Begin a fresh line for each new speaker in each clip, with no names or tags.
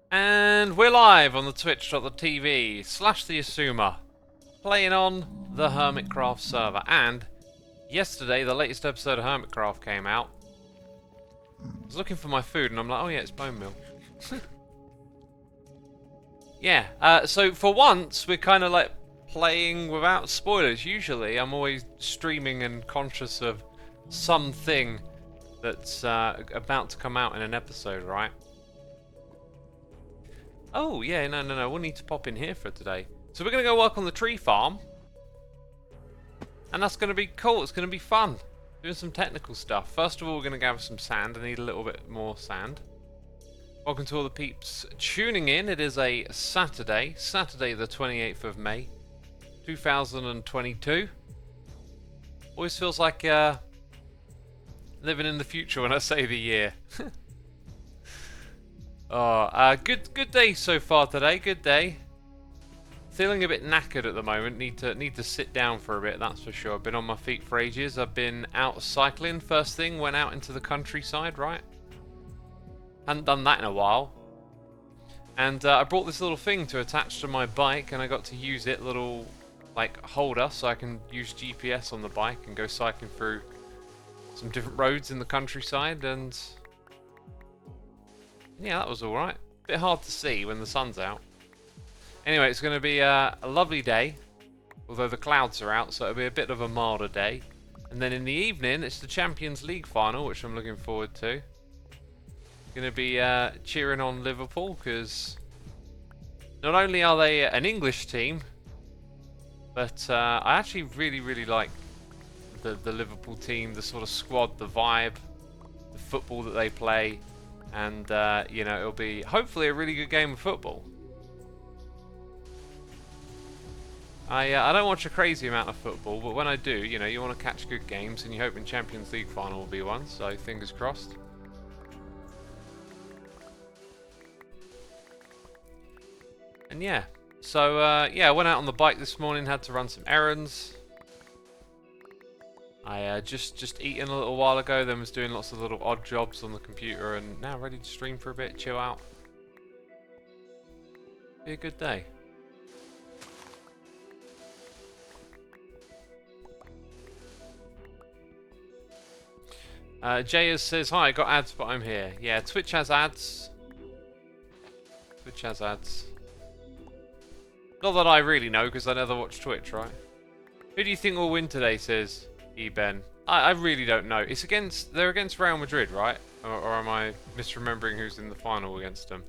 And we're live on the twitch.tv slash the Xisuma, playing on the Hermitcraft server. And yesterday, the latest episode of Hermitcraft came out. I was looking for my food and I'm like, oh yeah, it's bone meal. Yeah, so for once, we're kind of like playing without spoilers. Usually, I'm always streaming and conscious of something that's about to come out in an episode, right? Oh, yeah, no. We'll need to pop in here for today. So we're going to go work on the tree farm. And that's going to be cool. It's going to be fun. Doing some technical stuff. First of all, we're going to gather some sand. I need a little bit more sand. Welcome to all the peeps tuning in. It is a Saturday. Saturday the 28th of May, 2022. Always feels like living in the future when I say the year. Oh, good day so far today. Good day. Feeling a bit knackered at the moment. Need to sit down for a bit. That's for sure. I've been on my feet for ages. I've been out cycling. First thing, went out into the countryside. Right. Hadn't done that in a while. And I brought this little thing to attach to my bike, and I got to use it, little like holder, so I can use GPS on the bike and go cycling through some different roads in the countryside. And yeah, that was alright. Bit hard to see when the sun's out. Anyway, it's going to be a lovely day, although the clouds are out, so it'll be a bit of a milder day. And then in the evening, it's the Champions League final, which I'm looking forward to. Going to be cheering on Liverpool, because not only are they an English team, but I actually really like the Liverpool team, the sort of squad, the vibe, the football that they play. And, you know, it'll be hopefully a really good game of football. I don't watch a crazy amount of football, but when I do, you know, you want to catch good games, and you hope in Champions League final will be one, so fingers crossed. And yeah, so yeah, I went out on the bike this morning, had to run some errands. I just eaten a little while ago, then was doing lots of little odd jobs on the computer, and now ready to stream for a bit, chill out. Be a good day. Jayas says, hi, I got ads, but I'm here. Yeah, Twitch has ads. Twitch has ads. Not that I really know, because I never watch Twitch, right? Who do you think will win today, says E-Ben. I really don't know. It's against, they're against Real Madrid, right? Or am I misremembering who's in the final against them?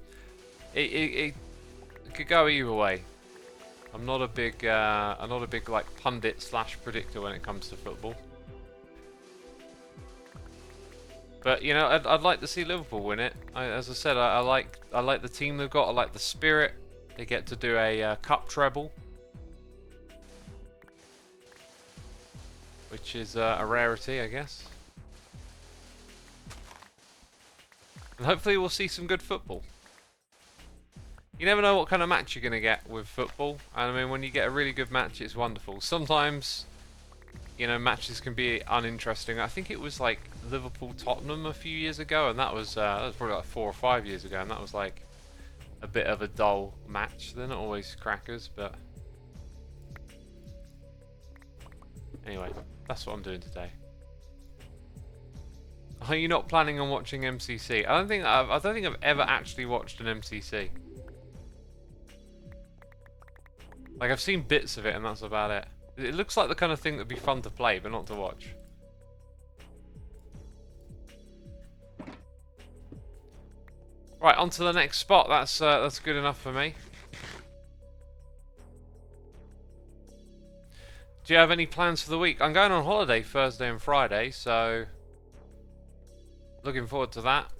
It could go either way. I'm not a big like pundit / predictor when it comes to football. But you know, I'd like to see Liverpool win it. As I said, I like the team they've got. I like the spirit. They get to do a cup treble, which is a rarity, I guess. And hopefully we'll see some good football. You never know what kind of match you're going to get with football. And I mean, when you get a really good match, it's wonderful. Sometimes, you know, matches can be uninteresting. I think it was like Liverpool-Tottenham a few years ago, and that was probably like 4 or 5 years ago, and that was like a bit of a dull match. They're not always crackers, but anyway, that's what I'm doing today. Are you not planning on watching MCC? I don't think I've ever actually watched an MCC. Like, I've seen bits of it, and that's about it. It looks like the kind of thing that'd be fun to play, but not to watch. Right, on to the next spot. That's good enough for me. Do you have any plans for the week? I'm going on holiday Thursday and Friday, so looking forward to that.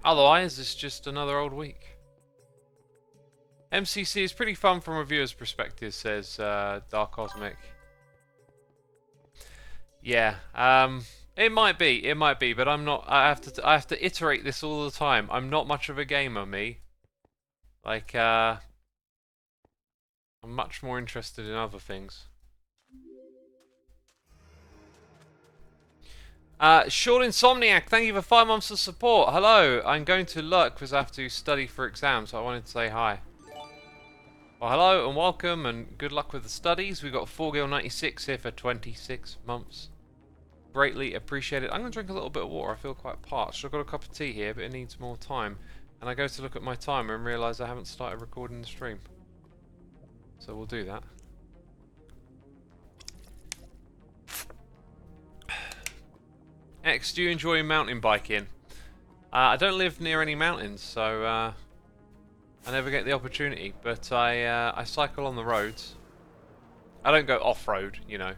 Otherwise, it's just another old week. MCC is pretty fun from a viewer's perspective, says Dark Cosmic. Yeah, it might be, but I'm not. I have to iterate this all the time. I'm not much of a gamer, me. Like, I'm much more interested in other things. Sean Insomniac, thank you for 5 months of support. Hello, I'm going to lurk because I have to study for exams, so I wanted to say hi. Well, hello and welcome and good luck with the studies. We've got 4Gil96 here for 26 months. Greatly appreciated. I'm going to drink a little bit of water. I feel quite parched. I've got a cup of tea here, but it needs more time. And I go to look at my timer and realise I haven't started recording the stream. So we'll do that. X, do you enjoy mountain biking? I don't live near any mountains, so I never get the opportunity. But I cycle on the roads. I don't go off-road, you know.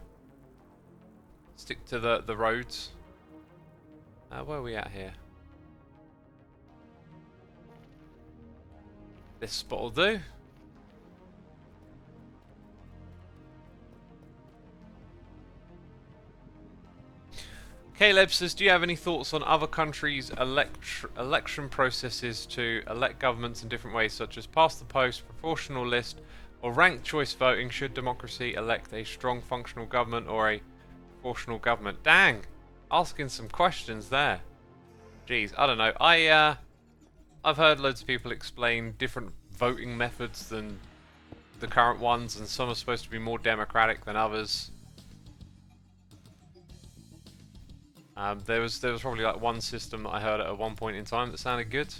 Stick to the roads. Where are we at here? This spot will do. Caleb says, do you have any thoughts on other countries' election processes to elect governments in different ways, such as past the post, proportional list, or ranked choice voting? Should democracy elect a strong functional government or a proportional government? Dang! Asking some questions there. Jeez, I don't know. I've heard loads of people explain different voting methods than the current ones, and some are supposed to be more democratic than others. There was probably like one system that I heard at one point in time that sounded good.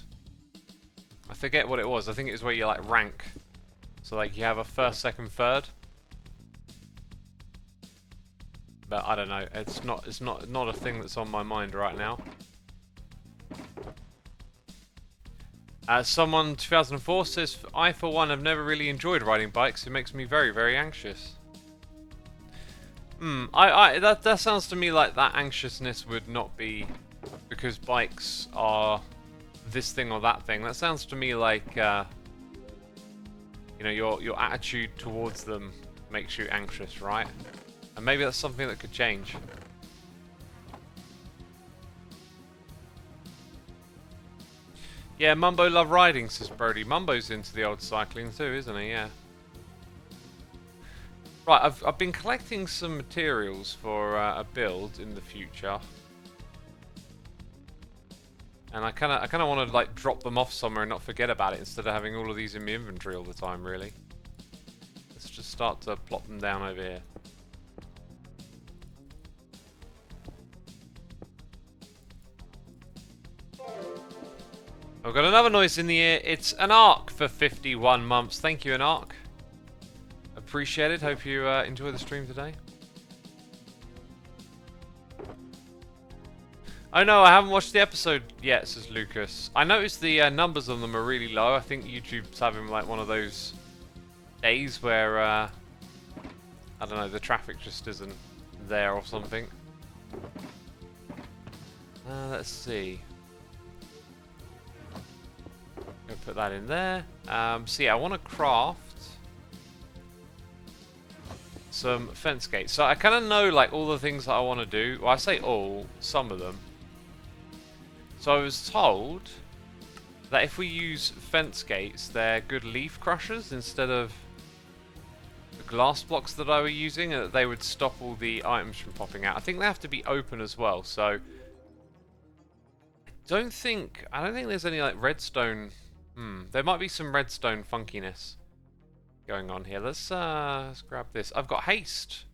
I forget what it was. I think it was where you like rank. So like you have a first, second, third. But I don't know. It's not a thing that's on my mind right now. Someone 2004 says, I for one have never really enjoyed riding bikes. It makes me very, very anxious. That sounds to me like that anxiousness would not be because bikes are this thing or that thing. That sounds to me like you know, your attitude towards them makes you anxious, right? And maybe that's something that could change. Yeah, Mumbo love riding, says Brody. Mumbo's into the old cycling too, isn't he? Yeah. Right, I've been collecting some materials for a build in the future, and I kind of want to like drop them off somewhere and not forget about it instead of having all of these in my inventory all the time. Really, let's just start to plop them down over here. I've got another noise in the ear. It's an Ark for 51 months. Thank you, an Ark. Appreciate it. Hope you enjoy the stream today. Oh no, I haven't watched the episode yet, says Lucas. I noticed the numbers on them are really low. I think YouTube's having like one of those days where, I don't know, the traffic just isn't there or something. Let's see. Gonna put that in there. So yeah, I want to craft some fence gates. So I kind of know like all the things that I want to do. Well, I say all, some of them. So I was told that if we use fence gates, they're good leaf crushers instead of the glass blocks that I were using, and that they would stop all the items from popping out. I think they have to be open as well. So I don't think there's any like redstone. There might be some redstone funkiness going on here. Let's grab this. I've got haste.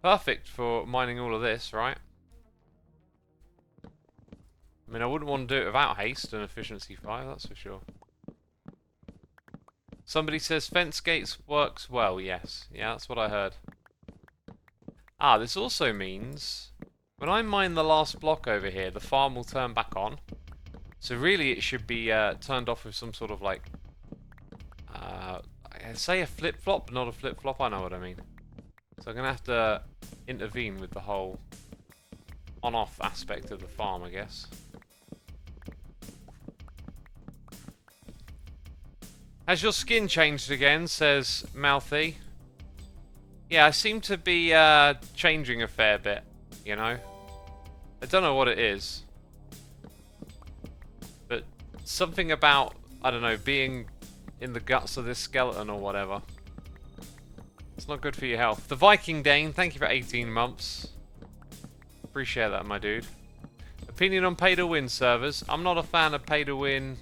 Perfect for mining all of this, right? I mean, I wouldn't want to do it without haste and efficiency 5, that's for sure. Somebody says fence gates works well. Yes. Yeah, that's what I heard. This also means when I mine the last block over here, the farm will turn back on. So really it should be turned off with some sort of like say a flip-flop, but not a flip-flop, I know what I mean. So I'm going to have to intervene with the whole on-off aspect of the farm, I guess. Has your skin changed again, says Mouthy. Yeah, I seem to be changing a fair bit, you know. I don't know what it is. But something about, I don't know, being in the guts of this skeleton or whatever. It's not good for your health. The Viking Dane, thank you for 18 months. Appreciate that, my dude. Opinion on pay-to-win servers. I'm not a fan of pay-to-win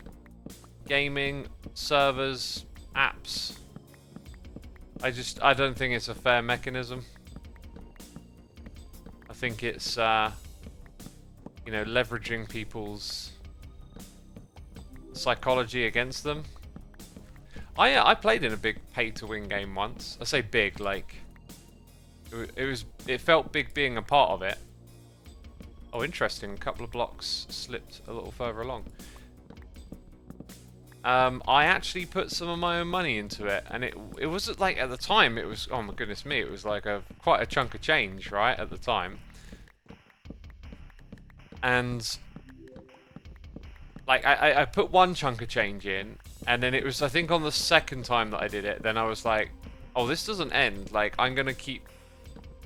gaming servers, apps. I don't think it's a fair mechanism. I think it's, you know, leveraging people's psychology against them. I played in a big pay-to-win game once. I say big, like it felt big being a part of it. Oh, interesting. A couple of blocks slipped a little further along. I actually put some of my own money into it, and it wasn't like at the time. It was, oh my goodness me, it was like quite a chunk of change, right, at the time. And like I put one chunk of change in, and then it was, I think on the second time that I did it, then I was like, oh, this doesn't end. Like, I'm gonna keep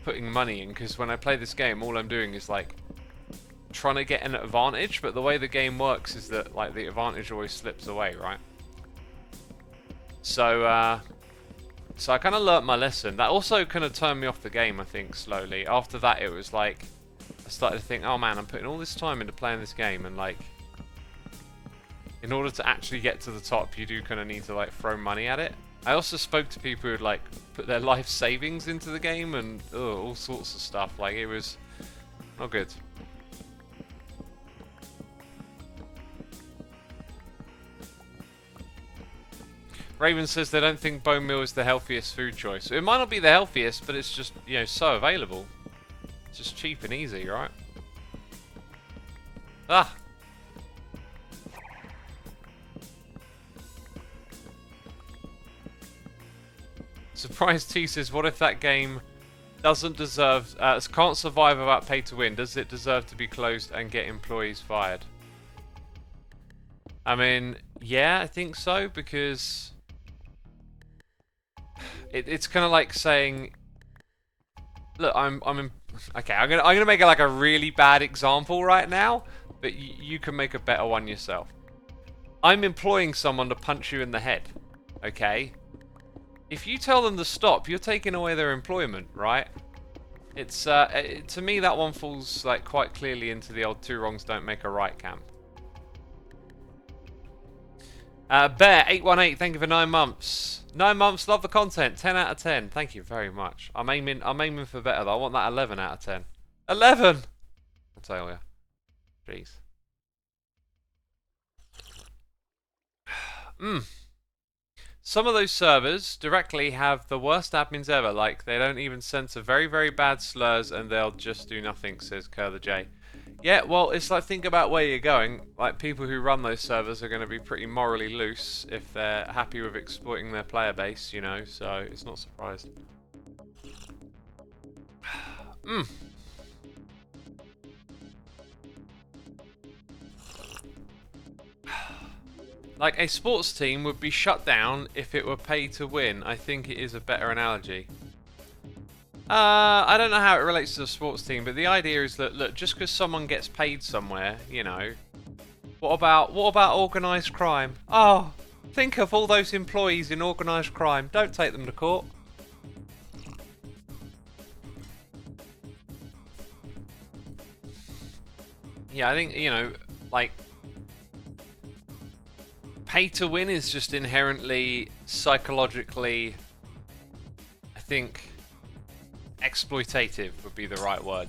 putting money in, because when I play this game, all I'm doing is like trying to get an advantage, but the way the game works is that like the advantage always slips away, right? So I kind of learnt my lesson. That also kind of turned me off the game, I think, slowly. After that, it was like I started to think, oh man, I'm putting all this time into playing this game, and like in order to actually get to the top, you do kind of need to like throw money at it. I also spoke to people who'd like put their life savings into the game and all sorts of stuff. Like, it was not good. Raven says they don't think bone meal is the healthiest food choice. It might not be the healthiest, but it's just, you know, so available. It's just cheap and easy, right? Ah! Surprise T says, what if that game doesn't deserve, can't survive without pay to win? Does it deserve to be closed and get employees fired? I mean, yeah, I think so, because it's kind of like saying, look, okay, I'm gonna make like a really bad example right now, but you can make a better one yourself. I'm employing someone to punch you in the head, okay? If you tell them to stop, you're taking away their employment, right? It's to me that one falls like quite clearly into the old two wrongs don't make a right camp. Bear818, thank you for 9 months. 9 months, love the content. 10 out of 10. Thank you very much. I'm aiming for better though. I want that 11 out of 10. 11! I'll tell you. Jeez. Some of those servers directly have the worst admins ever. Like, they don't even censor very, very bad slurs and they'll just do nothing, says Kerr the J. Yeah, well, it's like, think about where you're going. Like, people who run those servers are going to be pretty morally loose if they're happy with exploiting their player base, you know, so it's not surprising. Like, a sports team would be shut down if it were pay to win. I think it is a better analogy. I don't know how it relates to a sports team, but the idea is that, look, just because someone gets paid somewhere, you know, what about organised crime? Oh, think of all those employees in organised crime. Don't take them to court. Yeah, I think, you know, like, pay to win is just inherently, psychologically, I think, exploitative would be the right word.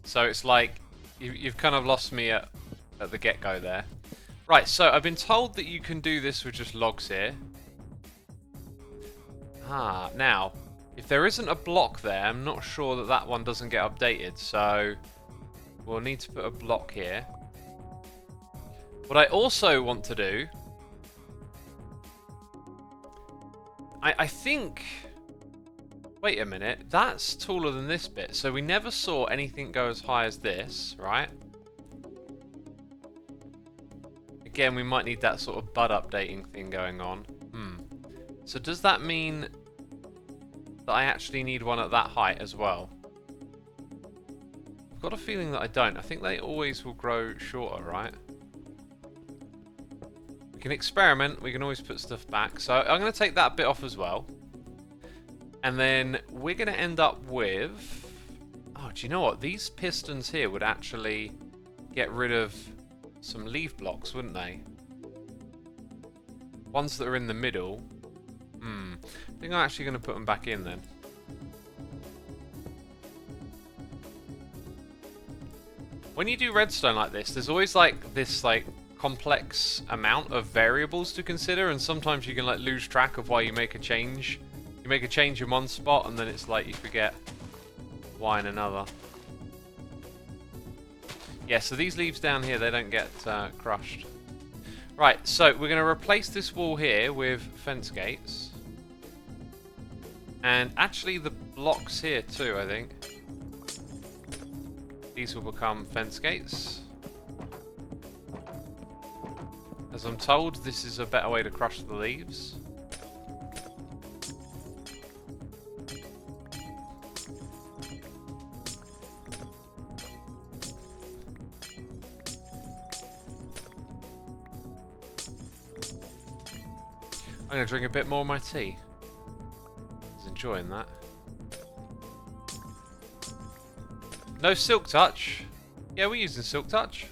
So it's like, you've kind of lost me at the get-go there. Right, so I've been told that you can do this with just logs here. Ah, now, if there isn't a block there, I'm not sure that that one doesn't get updated, so we'll need to put a block here. What I also want to do, I think, wait a minute, that's taller than this bit, so we never saw anything go as high as this, right? Again, we might need that sort of bud updating thing going on. So does that mean that I actually need one at that height as well? I've got a feeling that I don't. I think they always will grow shorter, right? We can experiment, we can always put stuff back. So I'm going to take that bit off as well. And then we're going to end up with... Oh, do you know what? These pistons here would actually get rid of some leaf blocks, wouldn't they? Ones that are in the middle. I think I'm actually going to put them back in then. When you do redstone like this, there's always like this complex amount of variables to consider, and sometimes you can like lose track of why you make a change. You make a change in one spot, and then it's like you forget why in another. Yeah, so these leaves down here, they don't get crushed. Right, so we're going to replace this wall here with fence gates. And actually the blocks here too, I think. These will become fence gates. As I'm told, this is a better way to crush the leaves. I'm going to drink a bit more of my tea. I was enjoying that. No Silk Touch. Yeah, we're using Silk Touch.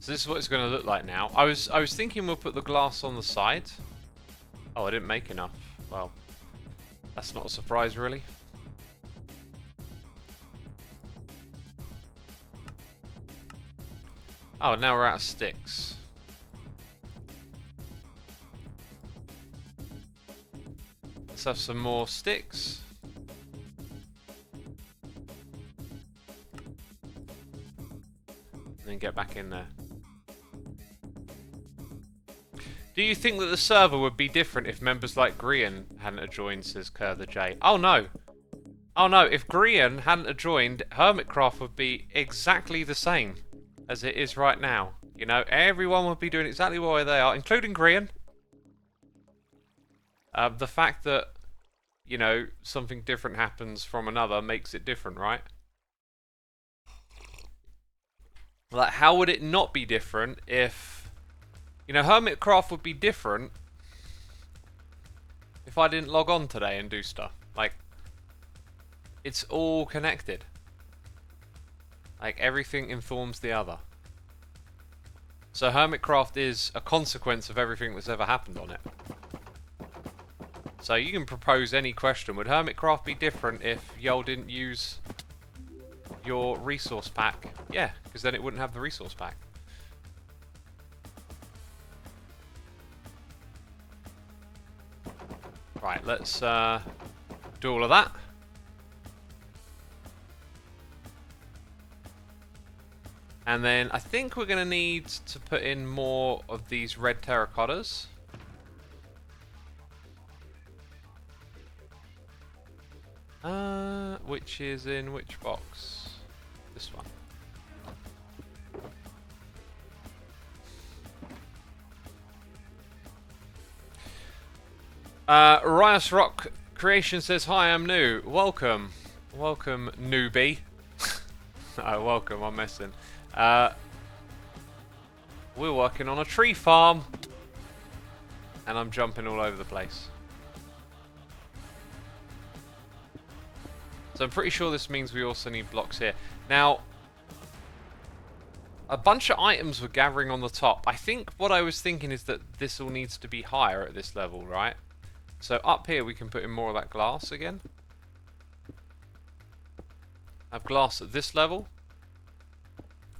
So this is what it's going to look like now. I was thinking we'll put the glass on the side. Oh, I didn't make enough. Well, that's not a surprise really. Oh, now we're out of sticks. Let's have some more sticks. And then get back in there. Do you think that the server would be different if members like Grian hadn't joined, says Kerr the J? Oh no! Oh no, if Grian hadn't joined, Hermitcraft would be exactly the same as it is right now. You know, everyone would be doing exactly what they are, including Grian. The fact that, you know, something different happens from another makes it different, right? Like, how would it not be different if... You know, Hermitcraft would be different if I didn't log on today and do stuff. Like, it's all connected. Like, everything informs the other. So Hermitcraft is a consequence of everything that's ever happened on it. So you can propose any question. Would Hermitcraft be different if y'all didn't use your resource pack? Yeah, because then it wouldn't have the resource pack. Right, let's do all of that. And then I think we're going to need to put in more of these red terracottas. Which is in which box? This one. Riot Rock Creation says, hi, I'm new. Welcome. Welcome, newbie. Oh, welcome, I'm messing. We're working on a tree farm. And I'm jumping all over the place. So I'm pretty sure this means we also need blocks here. Now, a bunch of items were gathering on the top. I think what I was thinking is that this all needs to be higher at this level, right? So up here we can put in more of that glass again. Have glass at this level.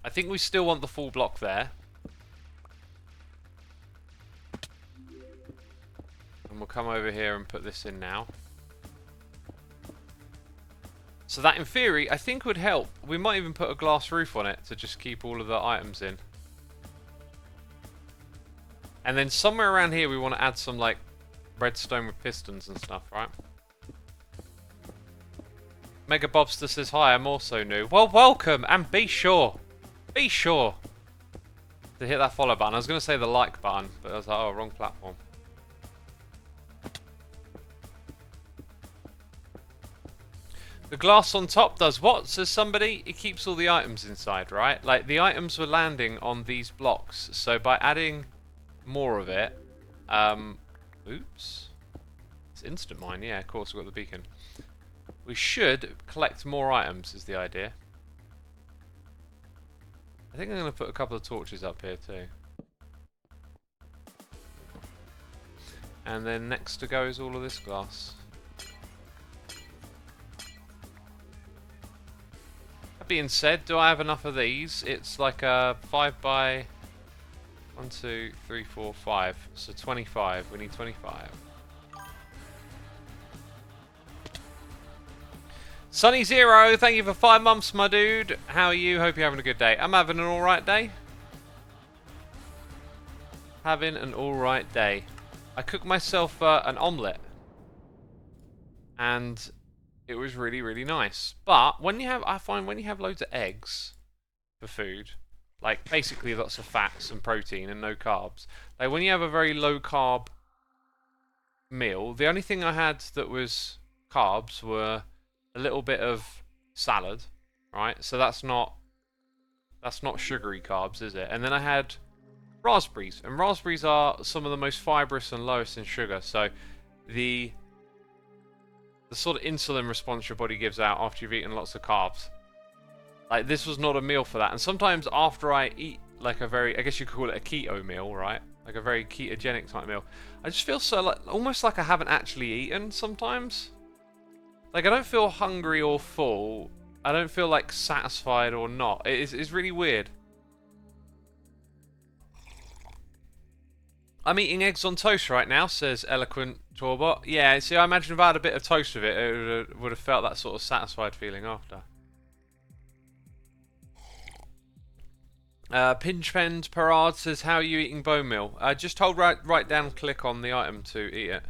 I think we still want the full block there. And we'll come over here and put this in now. So that, in theory, I think would help. We might even put a glass roof on it to just keep all of the items in. And then somewhere around here we want to add some, like, redstone with pistons and stuff, right? Mega Bobster says, hi, I'm also new. Well, welcome, and be sure to hit that follow button. I was going to say the like button, but I was like, oh, wrong platform. The glass on top does what? Says somebody. It keeps all the items inside, right? Like, the items were landing on these blocks. So by adding more of it. Oops. It's instant mine, yeah, of course, we've got the beacon. We should collect more items, is the idea. I think I'm going to put a couple of torches up here too. And then next to go is all of this glass. That being said, do I have enough of these? It's like a 5 by 1, 2, 3, 4, 5. So 25. We need 25. Sunny Zero, thank you for 5 months, my dude. How are you? Hope you're having a good day. I'm having an alright day. Having an alright day. I cooked myself an omelette. And it was really, really nice. But when you have, I find when you have loads of eggs for food, like basically lots of fats and protein and no carbs, like when you have a very low carb meal, the only thing I had that was carbs were a little bit of salad, right? So that's not sugary carbs, is it? And then I had raspberries, and raspberries are some of the most fibrous and lowest in sugar. So the sort of insulin response your body gives out after you've eaten lots of carbs. Like, this was not a meal for that. And sometimes after I eat like a very, I guess you could call it a keto meal, right? Like a very ketogenic type meal, I just feel so like, almost like I haven't actually eaten sometimes. Like, I don't feel hungry or full. I don't feel like satisfied or not. It's really weird. I'm eating eggs on toast right now, says Eloquent Torbot. Yeah, see, I imagine if I had a bit of toast with it, it would have felt that sort of satisfied feeling after. Pinchpend Parade says, how are you eating bone meal? Just hold right down, click on the item to eat it.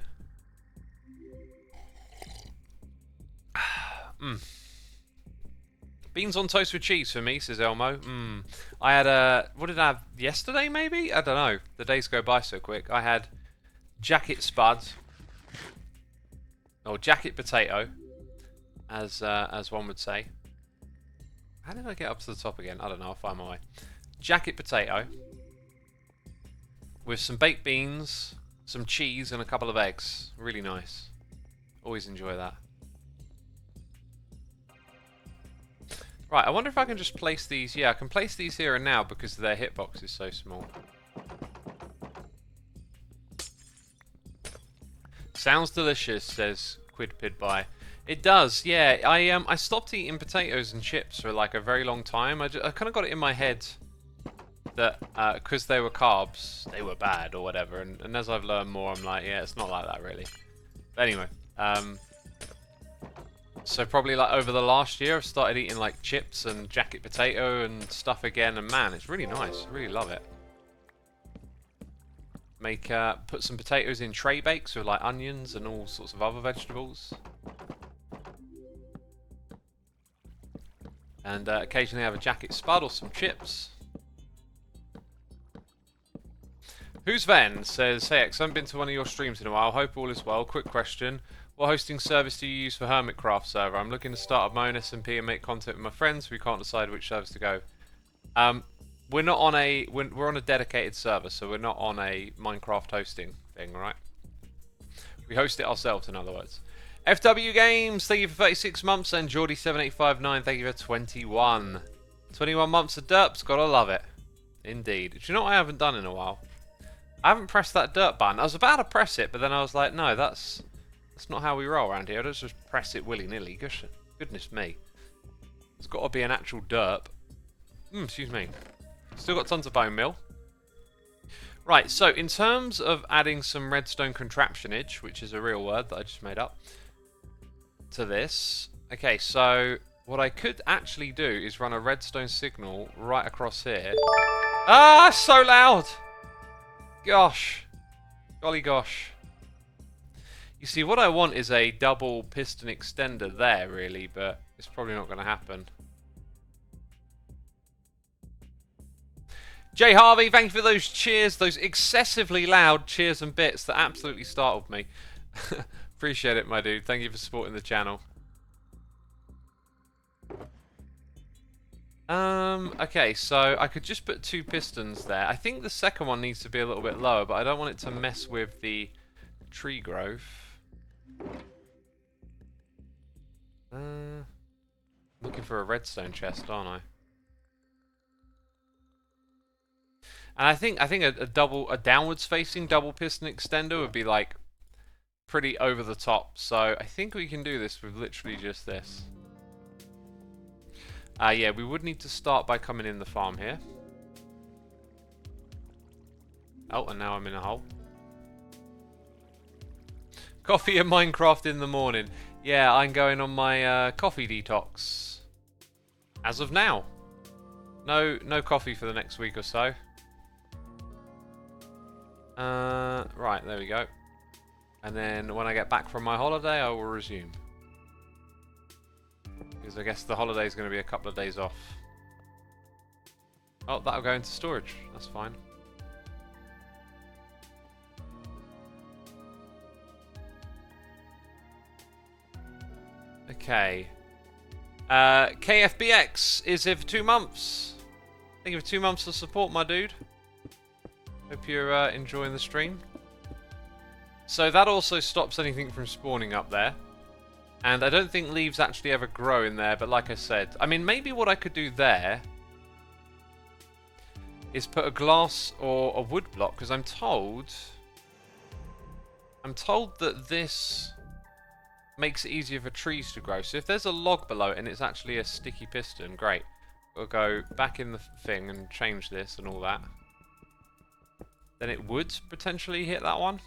Beans on toast with cheese for me, says Elmo. I had what did I have yesterday, maybe? I don't know. The days go by so quick. I had jacket spuds, or jacket potato, as one would say. How did I get up to the top again? I don't know. I'll find my way. Jacket potato with some baked beans, some cheese, and a couple of eggs. Really nice. Always enjoy that. Right, I wonder if I can just place these. Yeah, I can place these here and now because their hitbox is so small. Sounds delicious, says Quidpidby. It does, yeah. I stopped eating potatoes and chips for like a very long time. I kind of got it in my head that because they were carbs, they were bad or whatever. And as I've learned more, I'm like, yeah, it's not like that really. But anyway, so probably like over the last year, I've started eating like chips and jacket potato and stuff again, and man, it's really nice. I really love it. Put some potatoes in tray bakes with like onions and all sorts of other vegetables. And occasionally have a jacket spud or some chips. Who's Ven says, hey X, I haven't been to one of your streams in a while. Hope all is well. Quick question. What hosting service do you use for Hermitcraft server? I'm looking to start up my own SMP and make content with my friends. We can't decide which service to go. We're not on we're on a dedicated server, so we're not on a Minecraft hosting thing, right? We host it ourselves, in other words. FW Games, thank you for 36 months, and Geordie7859, thank you for 21. 21 months of derps, gotta love it. Indeed. Do you know what I haven't done in a while? I haven't pressed that dirt button. I was about to press it, but then I was like, no, that's not how we roll around here. I don't just press it willy-nilly. Goodness me. It's got to be an actual derp. Excuse me. Still got tons of bone meal. Right, so in terms of adding some redstone contraptionage, which is a real word that I just made up, to this. Okay, so what I could actually do is run a redstone signal right across here. Ah, so loud! Gosh. Golly gosh. You see, what I want is a double piston extender there, really, but it's probably not going to happen. Jay Harvey, thank you for those cheers, those excessively loud cheers and bits that absolutely startled me. Appreciate it, my dude. Thank you for supporting the channel. Okay, so I could just put 2 pistons there. I think the second one needs to be a little bit lower, but I don't want it to mess with the tree growth. Looking for a redstone chest, aren't I? And I think a downwards facing double piston extender would be like pretty over the top. So I think we can do this with literally just this. Yeah, we would need to start by coming in the farm here. Oh, and now I'm in a hole. Coffee and Minecraft in the morning. Yeah, I'm going on my coffee detox. As of now. No coffee for the next week or so. Right, there we go. And then when I get back from my holiday, I will resume. Because I guess the holiday is going to be a couple of days off. Oh, that'll go into storage. That's fine. Okay. KFBX is here for 2 months. Thank you for 2 months of support, my dude. Hope you're enjoying the stream. So that also stops anything from spawning up there. And I don't think leaves actually ever grow in there, but like I said, I mean, maybe what I could do there is put a glass or a wood block, because I'm told that this makes it easier for trees to grow. So if there's a log below it and it's actually a sticky piston, great. We'll go back in the thing and change this and all that. Then it would potentially hit that one.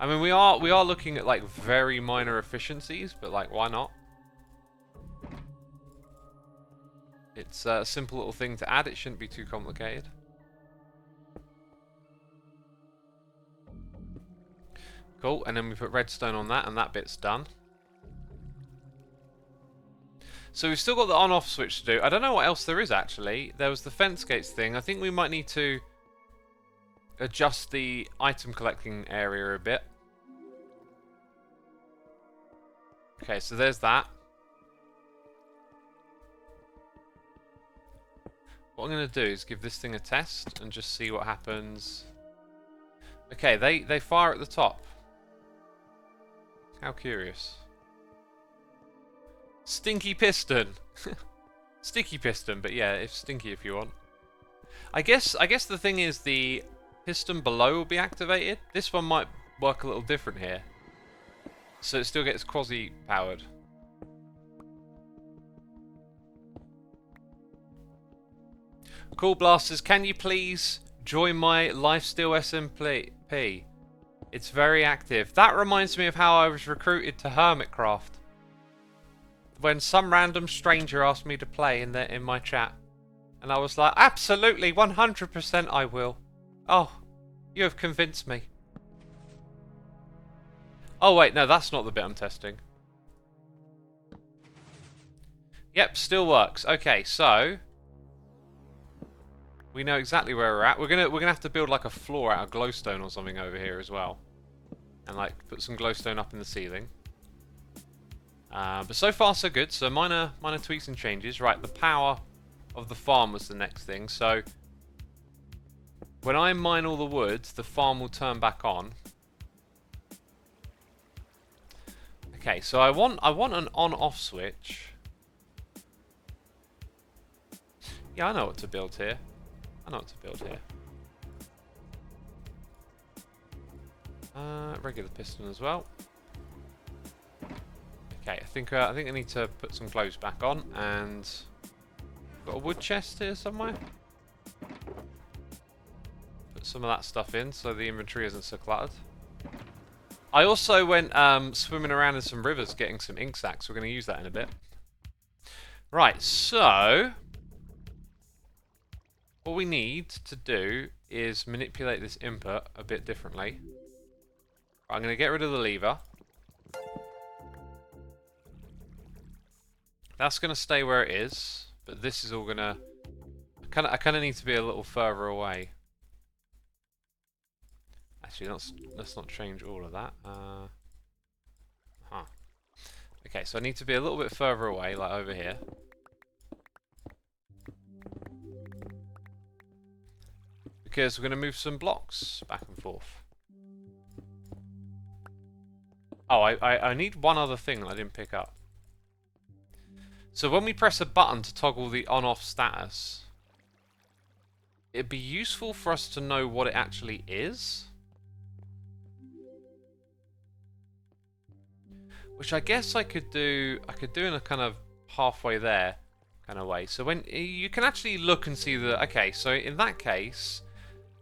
I mean, we are looking at like very minor efficiencies, but like, why not? It's a simple little thing to add. It shouldn't be too complicated. Cool, and then we put redstone on that, and that bit's done. So we've still got the on-off switch to do. I don't know what else there is, actually. There was the fence gates thing. I think we might need to adjust the item collecting area a bit. Okay, so there's that. What I'm going to do is give this thing a test and just see what happens. Okay, they fire at the top. How curious. Stinky piston. Sticky piston, but yeah, it's stinky if you want. I guess the thing is the piston below will be activated. This one might work a little different here. So it still gets quasi-powered. Cool Blasters, can you please join my Lifesteal SMP? It's very active. That reminds me of how I was recruited to Hermitcraft. When some random stranger asked me to play in my chat. And I was like, absolutely, 100% I will. Oh, you have convinced me. Oh wait, no, that's not the bit I'm testing. Yep, still works. Okay, so we know exactly where we're at. We're gonna have to build like a floor out of glowstone or something over here as well, and like put some glowstone up in the ceiling. But so far so good. So minor tweaks and changes. Right, the power of the farm was the next thing. So when I mine all the wood, the farm will turn back on. Okay, so I want an on-off switch. Yeah, I know what to build here. Regular piston as well. Okay, I think I need to put some clothes back on, and got a wood chest here somewhere. Put some of that stuff in so the inventory isn't so cluttered. I also went swimming around in some rivers getting some ink sacs. We're going to use that in a bit. Right, so what we need to do is manipulate this input a bit differently. I'm going to get rid of the lever. That's going to stay where it is, but this is all going to... I kind of need to be a little further away. Actually, let's not change all of that. Okay, so I need to be a little bit further away, like over here. because we're going to move some blocks back and forth. Oh, I need one other thing that I didn't pick up. So when we press a button to toggle the on-off status, it'd be useful for us to know what it actually is. Which I guess I could do in a kind of halfway there kind of way. So when you can actually look and see the... Okay, so in that case,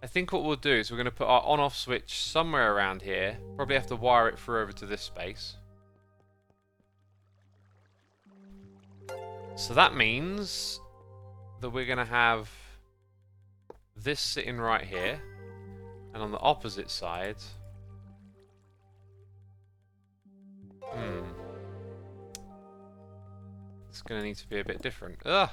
I think what we'll do is we're going to put our on-off switch somewhere around here. Probably have to wire it through over to this space. So that means that we're going to have this sitting right here. And on the opposite side... It's going to need to be a bit different. Ugh!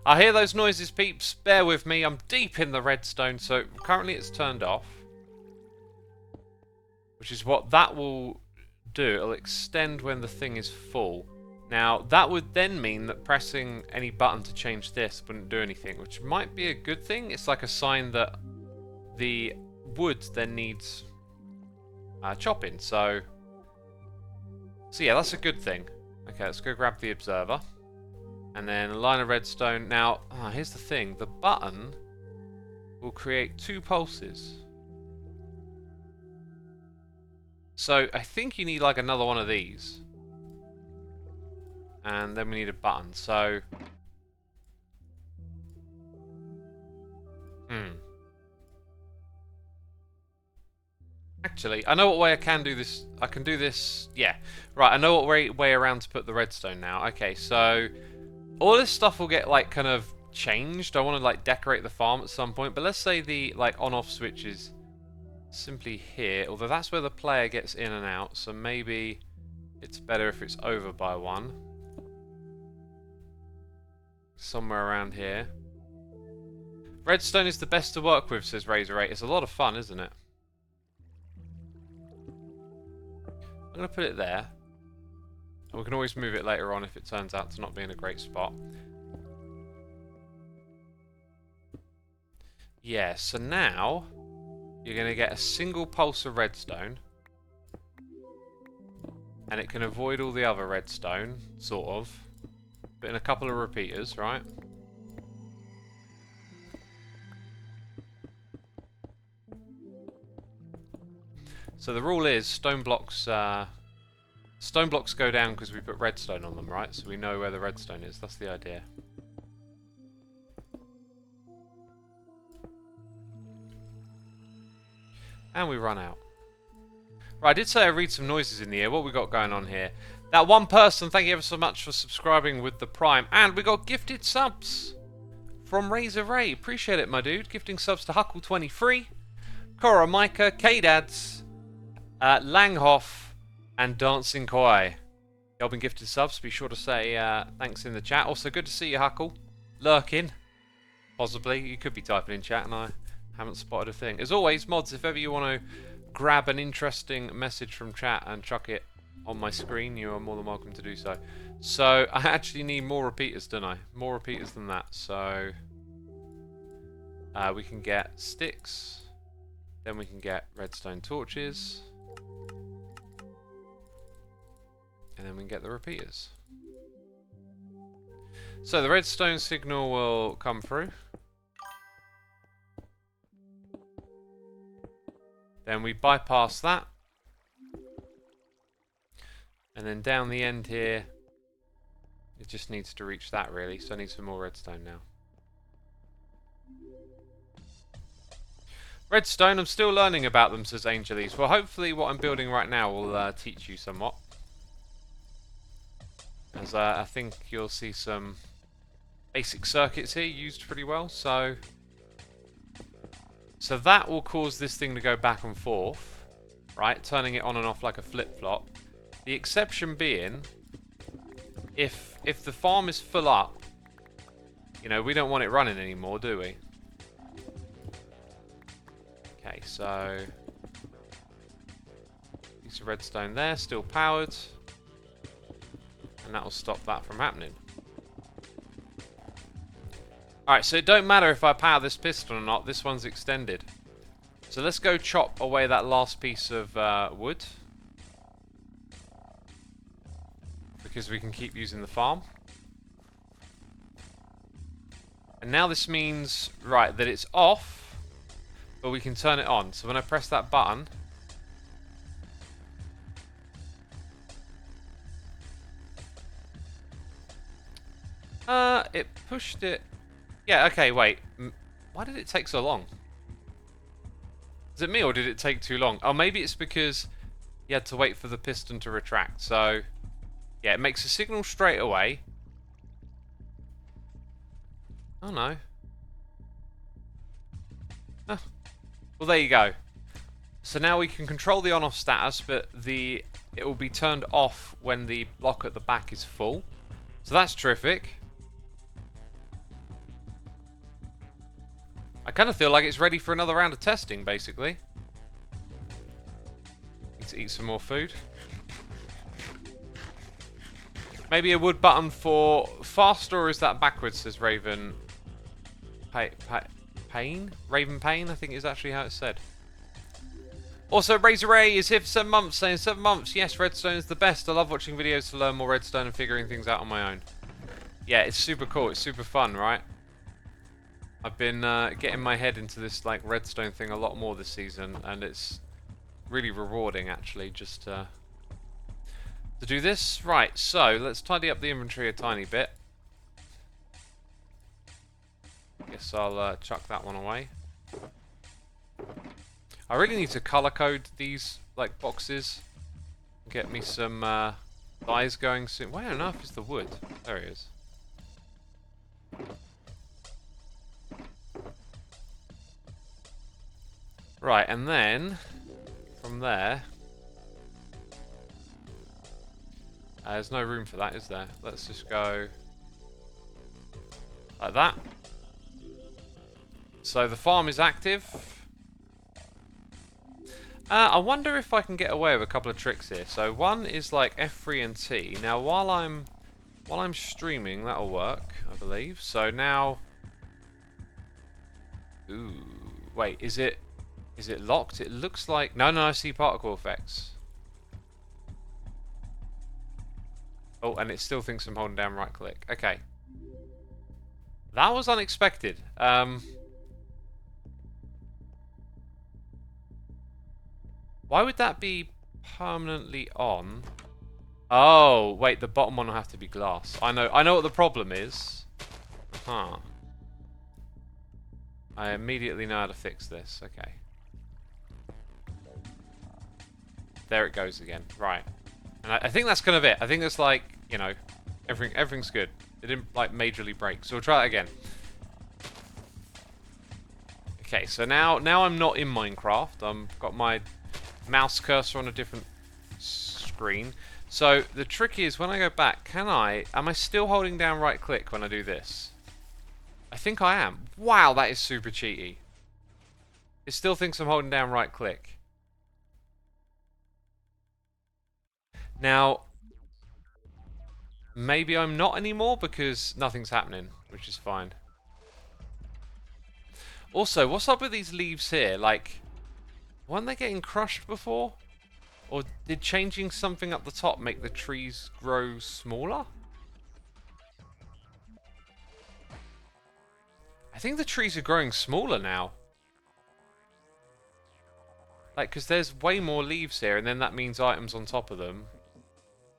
I hear those noises, peeps. Bear with me. I'm deep in the redstone, so currently it's turned off. Which is what that will do. It'll extend when the thing is full. Now, that would then mean that pressing any button to change this wouldn't do anything, which might be a good thing. It's like a sign that the wood then needs chopping, so yeah, that's a good thing. Okay, let's go grab the observer. And then a line of redstone. Now, here's the thing. The button will create 2 pulses. So, I think you need like another one of these. And then we need a button, so... Actually, I know what way I can do this. I can do this... Yeah. Right, I know what way around to put the redstone now. Okay, so... All this stuff will get, like, kind of changed. I want to, like, decorate the farm at some point. But let's say the, like, on-off switch is simply here. Although that's where the player gets in and out. So maybe it's better if it's over by 1. Somewhere around here. Redstone is the best to work with, says Razor8. It's a lot of fun, isn't it? I'm going to put it there. We can always move it later on if it turns out to not be in a great spot. Yeah, so now you're going to get a single pulse of redstone. And it can avoid all the other redstone, sort of. But in a couple of repeaters, right? So the rule is stone blocks go down because we put redstone on them, right? So we know where the redstone is. That's the idea. And we run out. Right, I did say I read some noises in the air. What we got going on here? That one person, thank you ever so much for subscribing with the Prime. And we got gifted subs from Razor Ray. Appreciate it, my dude. Gifting subs to Huckle23, Cora Micah, K-Dads, Langhoff, and Dancing Koi. Y'all been gifted subs. Be sure to say thanks in the chat. Also, good to see you, Huckle. Lurking. Possibly. You could be typing in chat and I haven't spotted a thing. As always, mods, if ever you want to grab an interesting message from chat and chuck it on my screen, you are more than welcome to do so. So, I actually need more repeaters, don't I? More repeaters than that. So, we can get sticks. Then we can get redstone torches. And then we can get the repeaters. So the redstone signal will come through. Then we bypass that. And then down the end here, it just needs to reach that really. So I need some more redstone now. Redstone, I'm still learning about them, says Angelis. Well, hopefully what I'm building right now will teach you somewhat. As I think you'll see some basic circuits here used pretty well. So that will cause this thing to go back and forth, right? Turning it on and off like a flip-flop. The exception being, if the farm is full up, you know, we don't want it running anymore, do we? Okay, so piece of redstone there, still powered. And that will stop that from happening. Alright, so it don't matter if I power this piston or not, this one's extended. So let's go chop away that last piece of wood. Because we can keep using the farm. And now this means, right, that it's off, but we can turn it on. So when I press that button, it pushed it. Yeah, okay, wait. Why did it take so long? Is it me or did it take too long? Oh, maybe it's because you had to wait for the piston to retract. So, yeah, it makes a signal straight away. Oh no. Oh. Well, there you go. So now we can control the on-off status, but it will be turned off when the block at the back is full. So that's terrific. I kind of feel like it's ready for another round of testing, basically. Need to eat some more food. Maybe a wood button for faster, or is that backwards, says Raven... Pain? Raven Pain, I think is actually how it's said. Also, Razor Ray is here for 7 months, saying 7 months. Yes, Redstone is the best. I love watching videos to learn more Redstone and figuring things out on my own. Yeah, it's super cool. It's super fun, right? I've been getting my head into this like Redstone thing a lot more this season, and it's really rewarding, actually, just to do this. Right, so let's tidy up the inventory a tiny bit. Guess I'll chuck that one away. I really need to color code these like boxes. Get me some dyes going soon. Where on earth is the wood? There it is. Right, and then from there, there's no room for that, is there? Let's just go like that. So the farm is active. I wonder if I can get away with a couple of tricks here. So one is like F3 and T. Now while I'm streaming, that'll work, I believe. So now, ooh, wait, is it locked? It looks like no, I see particle effects. Oh, and it still thinks I'm holding down right click. Okay, that was unexpected. Why would that be permanently on? Oh, wait, the bottom one will have to be glass. I know what the problem is. Huh. I immediately know how to fix this. Okay. There it goes again. Right. And I think that's kind of it. I think it's like, you know, everything's good. It didn't like majorly break. So we'll try it again. Okay, so now I'm not in Minecraft. I've got my mouse cursor on a different screen. So the trick is when I go back, am I still holding down right click when I do this? I think I am. Wow, that is super cheaty. It still thinks I'm holding down right click. Now, maybe I'm not anymore because nothing's happening, which is fine. Also, what's up with these leaves here? Like, weren't they getting crushed before? Or did changing something up the top make the trees grow smaller? I think the trees are growing smaller now. Like, because there's way more leaves here, and then that means items on top of them.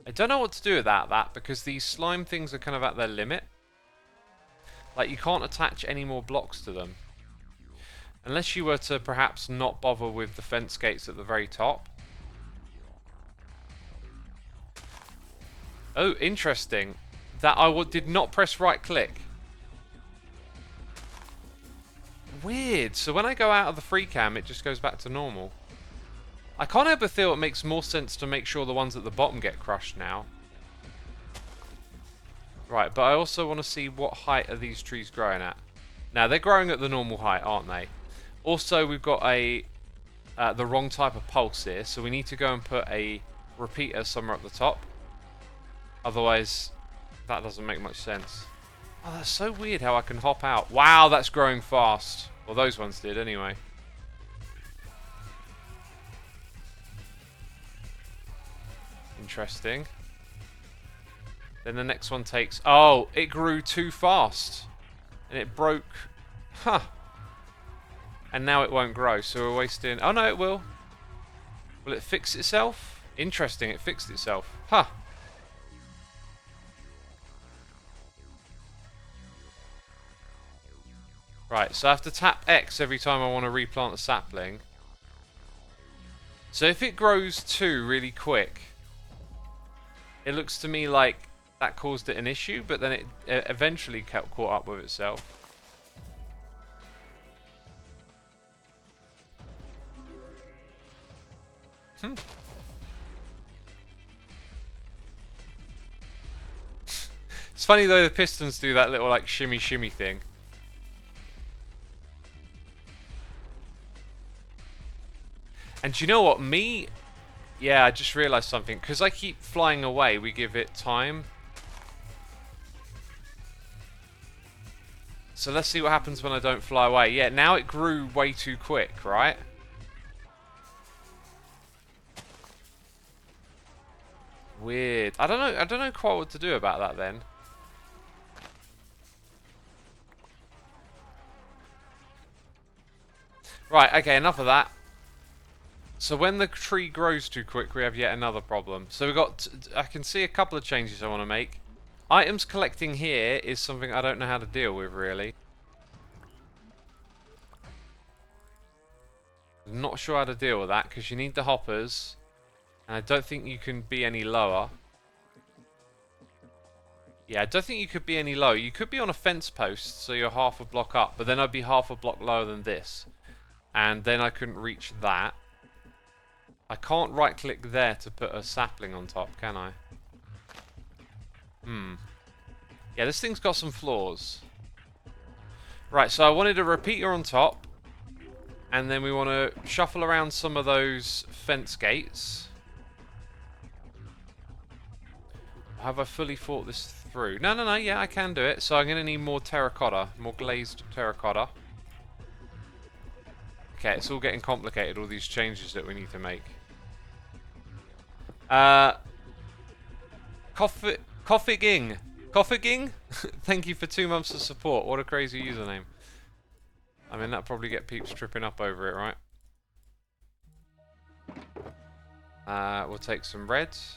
I don't know what to do with that because these slime things are kind of at their limit. Like, you can't attach any more blocks to them. Unless you were to perhaps not bother with the fence gates at the very top. Oh, interesting. That I did not press right click. Weird. So when I go out of the free cam, it just goes back to normal. I can't help but feel it makes more sense to make sure the ones at the bottom get crushed now. Right, but I also want to see what height are these trees growing at. Now, they're growing at the normal height, aren't they? Also, we've got the wrong type of pulse here, so we need to go and put a repeater somewhere at the top. Otherwise, that doesn't make much sense. Oh, that's so weird how I can hop out. Wow, that's growing fast. Well, those ones did anyway. Interesting. Then the next one takes... Oh, it grew too fast. And it broke... Huh. And now it won't grow, so we're wasting... Oh, no, it will. Will it fix itself? Interesting, it fixed itself. Huh. Right, so I have to tap X every time I want to replant a sapling. So if it grows 2 really quick, it looks to me like that caused it an issue, but then it eventually caught up with itself. It's funny though, the pistons do that little like shimmy shimmy thing. And do you know what? Yeah, I just realised something. Because I keep flying away, we give it time. So let's see what happens when I don't fly away. Yeah, now it grew way too quick, right? Weird. I don't know quite what to do about that then. Right, okay, enough of that. So when the tree grows too quick, we have yet another problem. So we've got... I can see a couple of changes I want to make. Items collecting here is something I don't know how to deal with, really. I'm not sure how to deal with that, because you need the hoppers. And I don't think you can be any lower. Yeah, I don't think you could be any lower. You could be on a fence post, so you're half a block up. But then I'd be half a block lower than this. And then I couldn't reach that. I can't right-click there to put a sapling on top, can I? Yeah, this thing's got some flaws. Right, so I wanted a repeater on top. And then we want to shuffle around some of those fence gates. Have I fully thought this through? No, yeah, I can do it. So I'm going to need more terracotta, more glazed terracotta. Okay, it's all getting complicated, all these changes that we need to make. Coffiging. Thank you for 2 months of support. What a crazy username. I mean, that'll probably get peeps tripping up over it, right? We'll take some reds.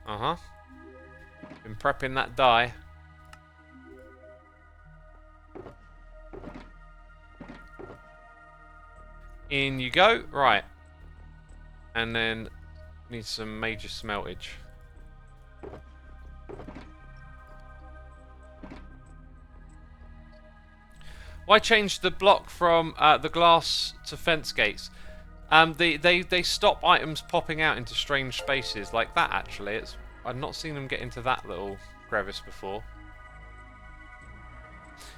Uh-huh. Been prepping that dye. In you go. Right. And then need some major smeltage. Why change the block from the glass to fence gates? They stop items popping out into strange spaces like that. Actually, I've not seen them get into that little crevice before.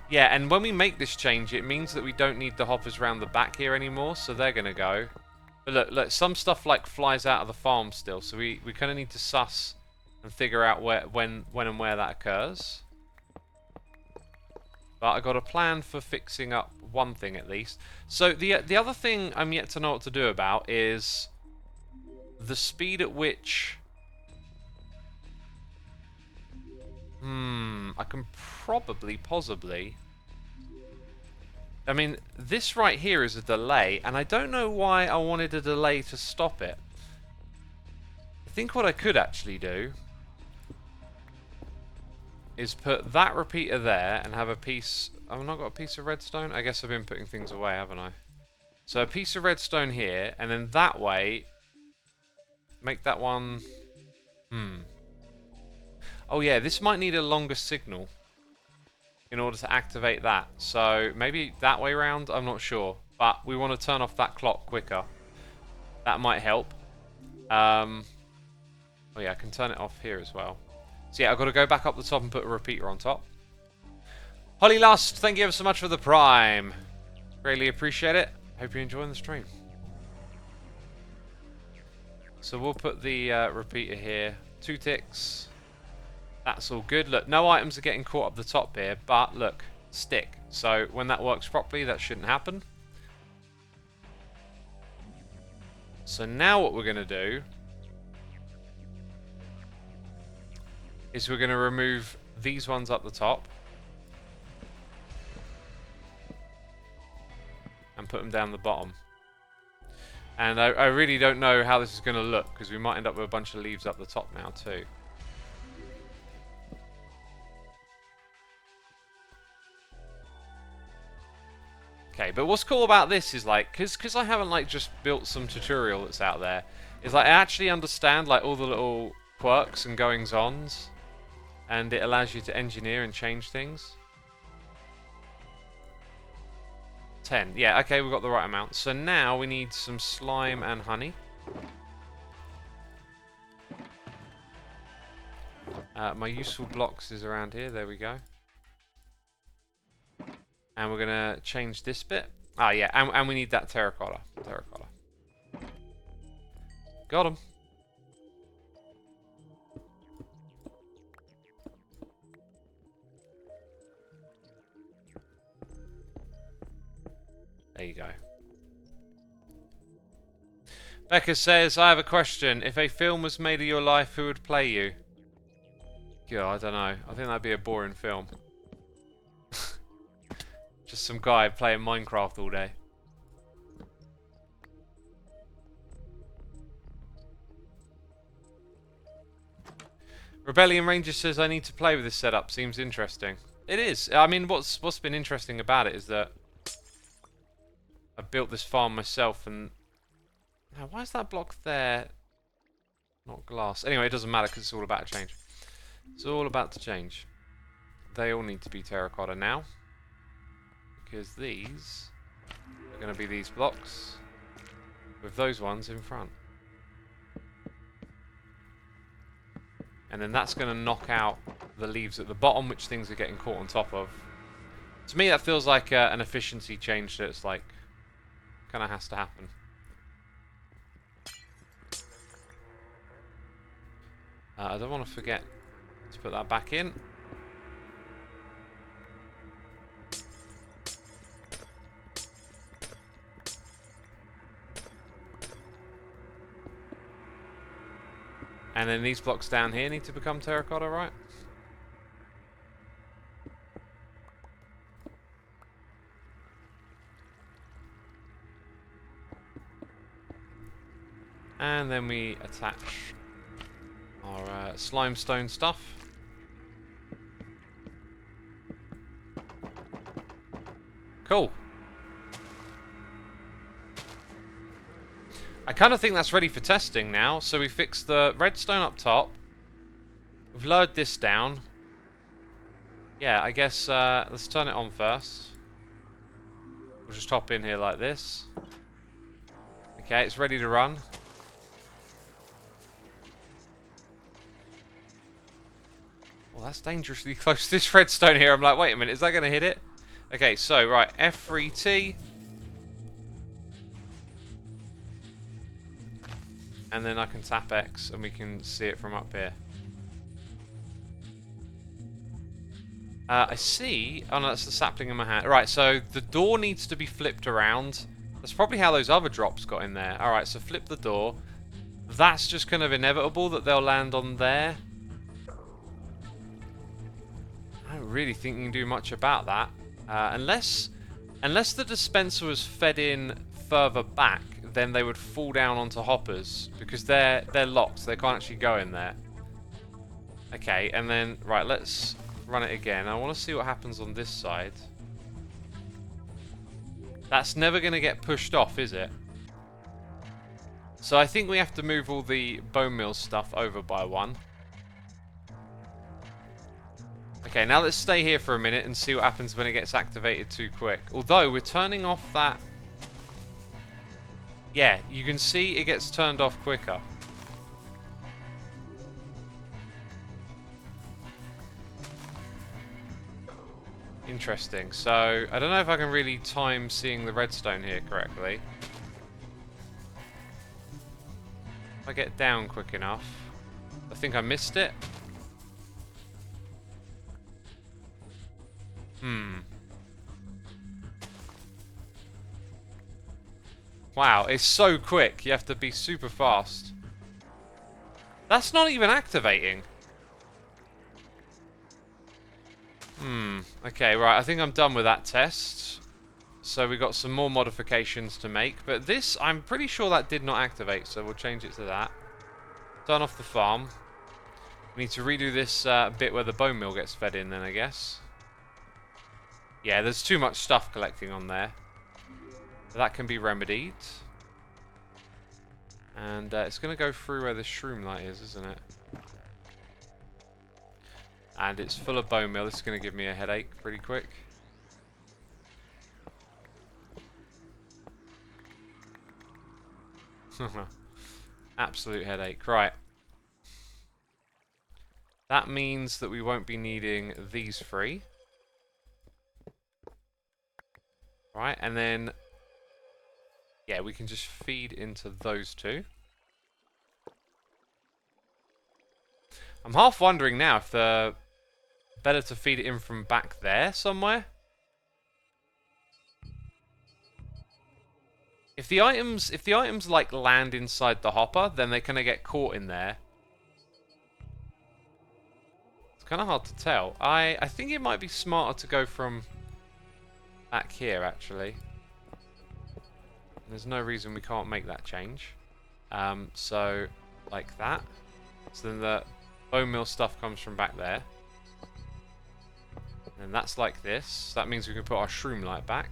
Yeah, and when we make this change, it means that we don't need the hoppers around the back here anymore, so they're gonna go. But look, some stuff like flies out of the farm still, so we kind of need to suss and figure out when and where that occurs. But I got a plan for fixing up one thing at least. So the other thing I'm yet to know what to do about is the speed at which... I can possibly... I mean, this right here is a delay, and I don't know why I wanted a delay to stop it. I think what I could actually do is put that repeater there and have a piece... I've not got a piece of redstone? I guess I've been putting things away, haven't I? So a piece of redstone here, and then that way... Make that one... Oh yeah, this might need a longer signal in order to activate that. So maybe that way round, I'm not sure. But we want to turn off that clock quicker. That might help. Oh yeah, I can turn it off here as well. So yeah, I've got to go back up the top and put a repeater on top. Holly Lust, thank you ever so much for the Prime. Greatly appreciate it. Hope you're enjoying the stream. So we'll put the repeater here. 2 ticks. That's all good. Look, no items are getting caught up the top here, but look, stick. So when that works properly, that shouldn't happen. So now what we're going to do is we're going to remove these ones up the top and put them down the bottom. And I really don't know how this is going to look, because we might end up with a bunch of leaves up the top now too. Okay, but what's cool about this is like, because I haven't like just built some tutorial that's out there, is like I actually understand like all the little quirks and goings-ons, and it allows you to engineer and change things. 10. Yeah, okay, we've got the right amount. So now we need some slime and honey. My useful blocks is around here. There we go. And we're going to change this bit. Ah, yeah, and we need that terracotta. Terracotta. Got him. There you go. Becca says, I have a question. If a film was made of your life, who would play you? Yeah, I don't know. I think that'd be a boring film. Just some guy playing Minecraft all day. Rebellion Ranger says, I need to play with this setup. Seems interesting. It is. I mean, what's been interesting about it is that I built this farm myself, and now why is that block there not glass? Anyway, it doesn't matter because it's all about to change. It's all about to change. They all need to be terracotta now, because these are going to be these blocks with those ones in front. And then that's going to knock out the leaves at the bottom, which things are getting caught on top of. To me, that feels like an efficiency change that's like kind of has to happen. I don't want to forget to put that back in. And then these blocks down here need to become terracotta, right? And then we attach our slimestone stuff. Cool. I kind of think that's ready for testing now. So we fixed the redstone up top. We've lowered this down. Yeah, I guess let's turn it on first. We'll just hop in here like this. Okay, it's ready to run. Well, that's dangerously close to this redstone here. I'm like, wait a minute, is that going to hit it? Okay, so, right, F3T. And then I can tap X and we can see it from up here. I see... Oh no, that's the sapling in my hand. Right, so the door needs to be flipped around. That's probably how those other drops got in there. Alright, so flip the door. That's just kind of inevitable that they'll land on there. I don't really think you can do much about that. Unless the dispenser was fed in further back, then they would fall down onto hoppers, because they're locked, so they can't actually go in there. Okay, and then, right, let's run it again. I want to see what happens on this side. That's never going to get pushed off, is it? So I think we have to move all the bone meal stuff over by one. Okay, now let's stay here for a minute and see what happens when it gets activated too quick. Although, we're turning off that... Yeah, you can see it gets turned off quicker. Interesting. So, I don't know if I can really time seeing the redstone here correctly. If I I get down quick enough. I think I missed it. Wow, it's so quick. You have to be super fast. That's not even activating. Okay, right. I think I'm done with that test. So we got some more modifications to make. But this, I'm pretty sure that did not activate. So we'll change it to that. Turn off the farm. We need to redo this bit where the bone meal gets fed in then, I guess. Yeah, there's too much stuff collecting on there. That can be remedied. And it's going to go through where the shroom light is, isn't it? And it's full of bone meal. This is going to give me a headache pretty quick. Absolute headache. Right. That means that we won't be needing these three. Right, and then... yeah, we can just feed into those two. I'm half wondering now if they're better to feed it in from back there somewhere. If the items like land inside the hopper, then they kind of get caught in there. It's kind of hard to tell. I think it might be smarter to go from back here actually. There's no reason we can't make that change. So like that. So then the bone meal stuff comes from back there. And that's like this. That means we can put our shroom light back.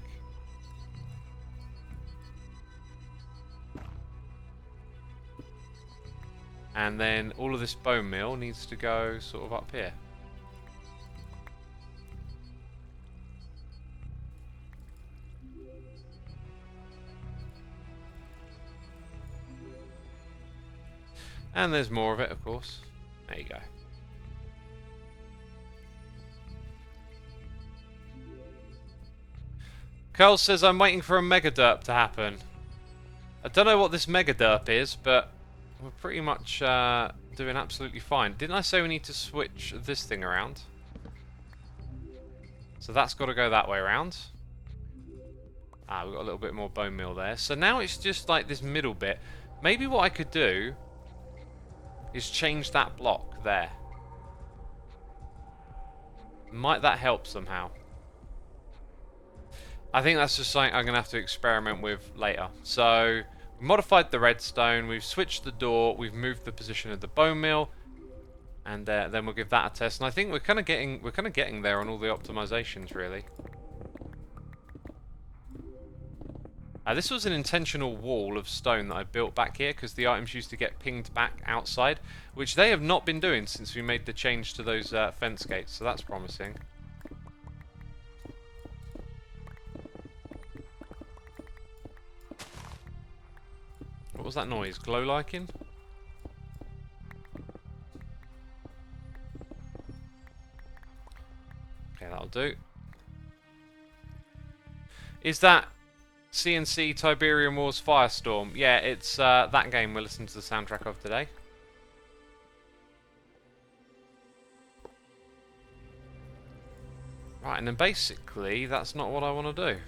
And then all of this bone meal needs to go sort of up here. And there's more of it, of course. There you go. Carl says, I'm waiting for a mega derp to happen. I don't know what this mega derp is, but we're pretty much doing absolutely fine. Didn't I say we need to switch this thing around? So that's got to go that way around. Ah, we've got a little bit more bone meal there. So now it's just like this middle bit. Maybe what I could do is change that block there. Might that help somehow? I think that's just something I'm going to have to experiment with later. So, we modified the redstone, we've switched the door, we've moved the position of the bone meal, and then we'll give that a test. And I think we're kind of getting there on all the optimizations, really. This was an intentional wall of stone that I built back here because the items used to get pinged back outside, which they have not been doing since we made the change to those fence gates, so that's promising. What was that noise? Glow lichen? Okay, that'll do. Is that CNC Tiberium Wars Firestorm? Yeah, it's that game we're listening to the soundtrack of today. Right, and then basically, that's not what I want to do.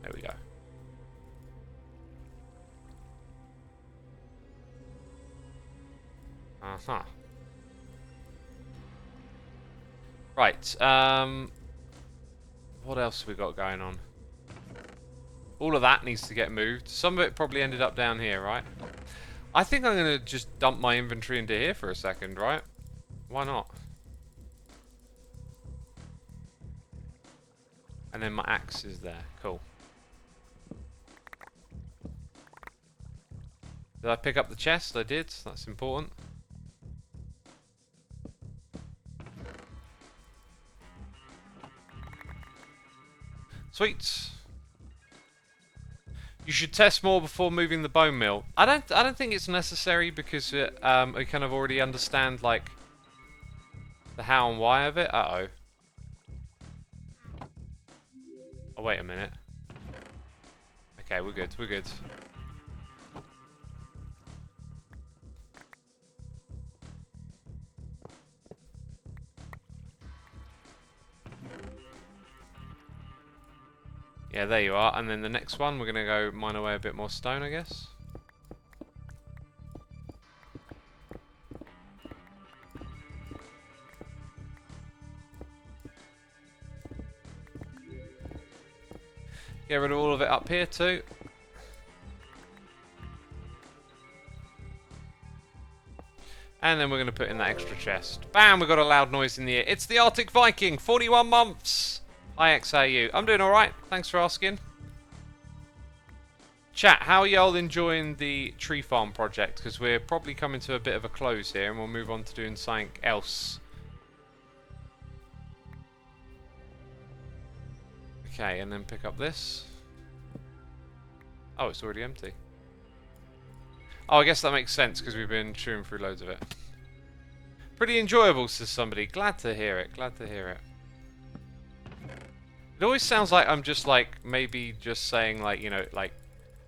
There we go. Uh-huh. Right, what else have we got going on? All of that needs to get moved. Some of it probably ended up down here, right? I think I'm going to just dump my inventory into here for a second, right? Why not? And then my axe is there. Cool. Did I pick up the chest? I did. That's important. Sweet. You should test more before moving the bone meal. I don't think it's necessary because I kind of already understand like the how and why of it. Uh-oh. Oh, wait a minute. Okay, we're good. We're good. Yeah, there you are. And then the next one, we're going to go mine away a bit more stone, I guess. Get rid of all of it up here too. And then we're going to put in that extra chest. Bam, we got a loud noise in the ear. It's the Arctic Viking, 41 months. Hi XAU. I'm doing alright, thanks for asking. Chat, how are y'all enjoying the tree farm project? Because we're probably coming to a bit of a close here and we'll move on to doing something else. Okay, and then pick up this. Oh, it's already empty. Oh, I guess that makes sense because we've been chewing through loads of it. Pretty enjoyable, says somebody. Glad to hear it. Glad to hear it. It always sounds like I'm just like, maybe just saying like, you know, like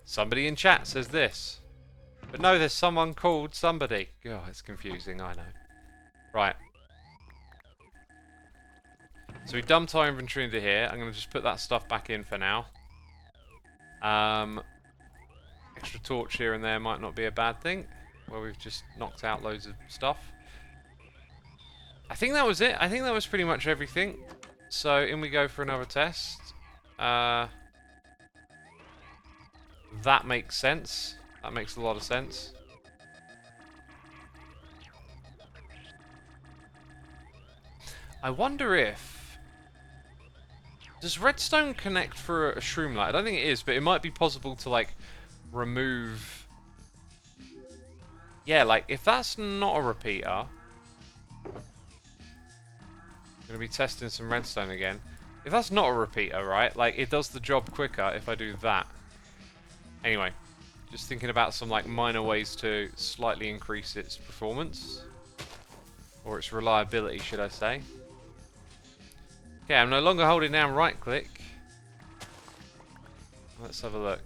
somebody in chat says this. But no, there's someone called somebody. Oh, it's confusing, I know. Right. So we dumped our inventory into here. I'm going to just put that stuff back in for now. Extra torch here and there might not be a bad thing. Where we've just knocked out loads of stuff. I think that was it. I think that was pretty much everything. So in we go for another test. That makes sense. That makes a lot of sense. I wonder if... Does redstone connect for a shroom light? I don't think it is, but it might be possible to like remove... Yeah, like if that's not a repeater... I'm going to be testing some redstone again. If that's not a repeater, right, like it does the job quicker if I do that. Anyway, just thinking about some like minor ways to slightly increase its performance. Or its reliability, should I say. Okay, I'm no longer holding down right click. Let's have a look.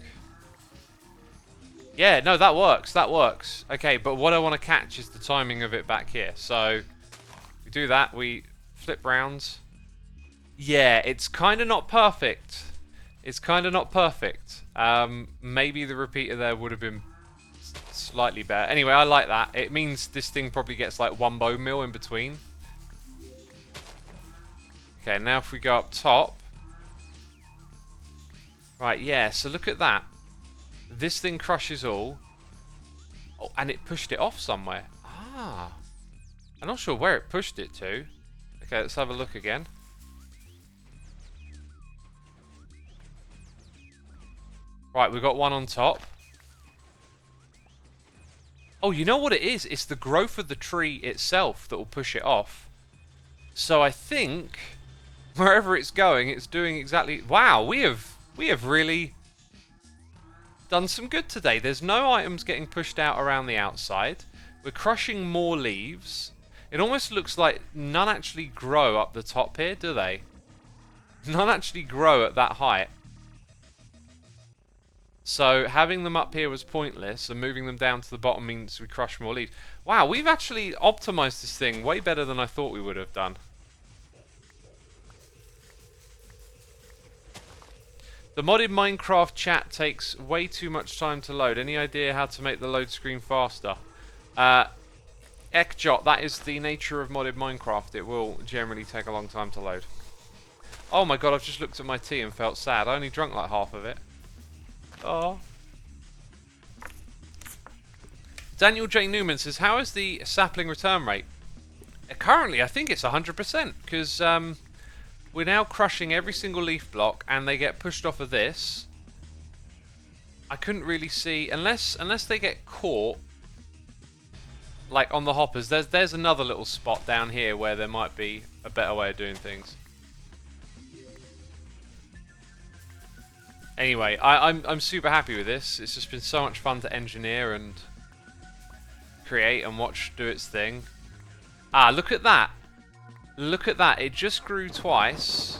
Yeah, no, that works, that works. Okay, but what I want to catch is the timing of it back here. So, we do that, we flip round. Yeah, it's kind of not perfect. It's kind of not perfect. Maybe the repeater there would have been slightly better. Anyway, I like that. It means this thing probably gets like one bone meal in between. Okay, now if we go up top. Right, yeah, so look at that. This thing crushes all. Oh, and it pushed it off somewhere. Ah. I'm not sure where it pushed it to. Okay, let's have a look again. Right, we've got one on top. Oh, you know what it is? It's the growth of the tree itself that will push it off. So I think wherever it's going, it's doing exactly... Wow, we have really done some good today. There's no items getting pushed out around the outside. We're crushing more leaves. It almost looks like none actually grow up the top here, do they? None actually grow at that height. So having them up here was pointless, and moving them down to the bottom means we crush more leaves. Wow, we've actually optimized this thing way better than I thought we would have done. The modded Minecraft chat takes way too much time to load. Any idea how to make the load screen faster? Ekjot, that is the nature of modded Minecraft. It will generally take a long time to load. Oh my god, I've just looked at my tea and felt sad. I only drunk like half of it. Oh. Daniel J. Newman says, how is the sapling return rate? Currently, I think it's 100%, because we're now crushing every single leaf block, and they get pushed off of this. I couldn't really see, unless they get caught, like on the hoppers. There's another little spot down here where there might be a better way of doing things. Anyway, I'm super happy with this. It's just been so much fun to engineer and create and watch do its thing. Ah, look at that. Look at that. It just grew twice.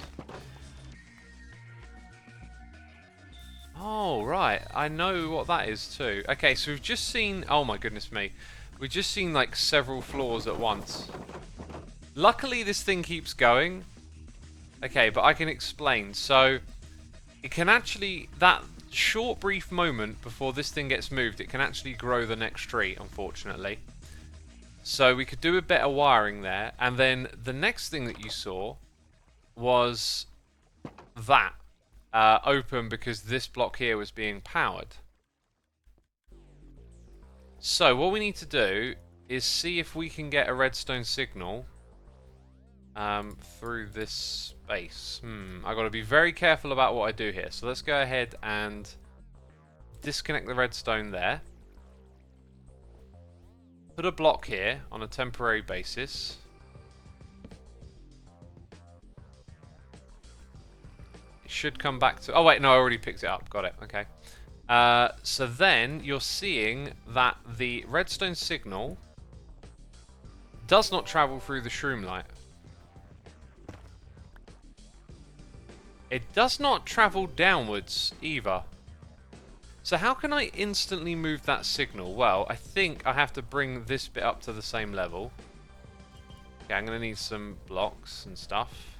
Oh, right. I know what that is too. Okay, so we've just seen... Oh my goodness me. We've just seen like several floors at once. Luckily this thing keeps going. Okay, but I can explain. So... it can actually, that short brief moment before this thing gets moved, it can actually grow the next tree, unfortunately. So we could do a better wiring there. And then the next thing that you saw was that open because this block here was being powered. So what we need to do is see if we can get a redstone signal through this space. I got to be very careful about what I do here. So let's go ahead and disconnect the redstone there. Put a block here on a temporary basis. It should come back to... Oh wait, no, I already picked it up. Got it. Okay. So then you're seeing that the redstone signal does not travel through the shroom light. It does not travel downwards either. So how can I instantly move that signal? Well, I think I have to bring this bit up to the same level. Okay, I'm going to need some blocks and stuff.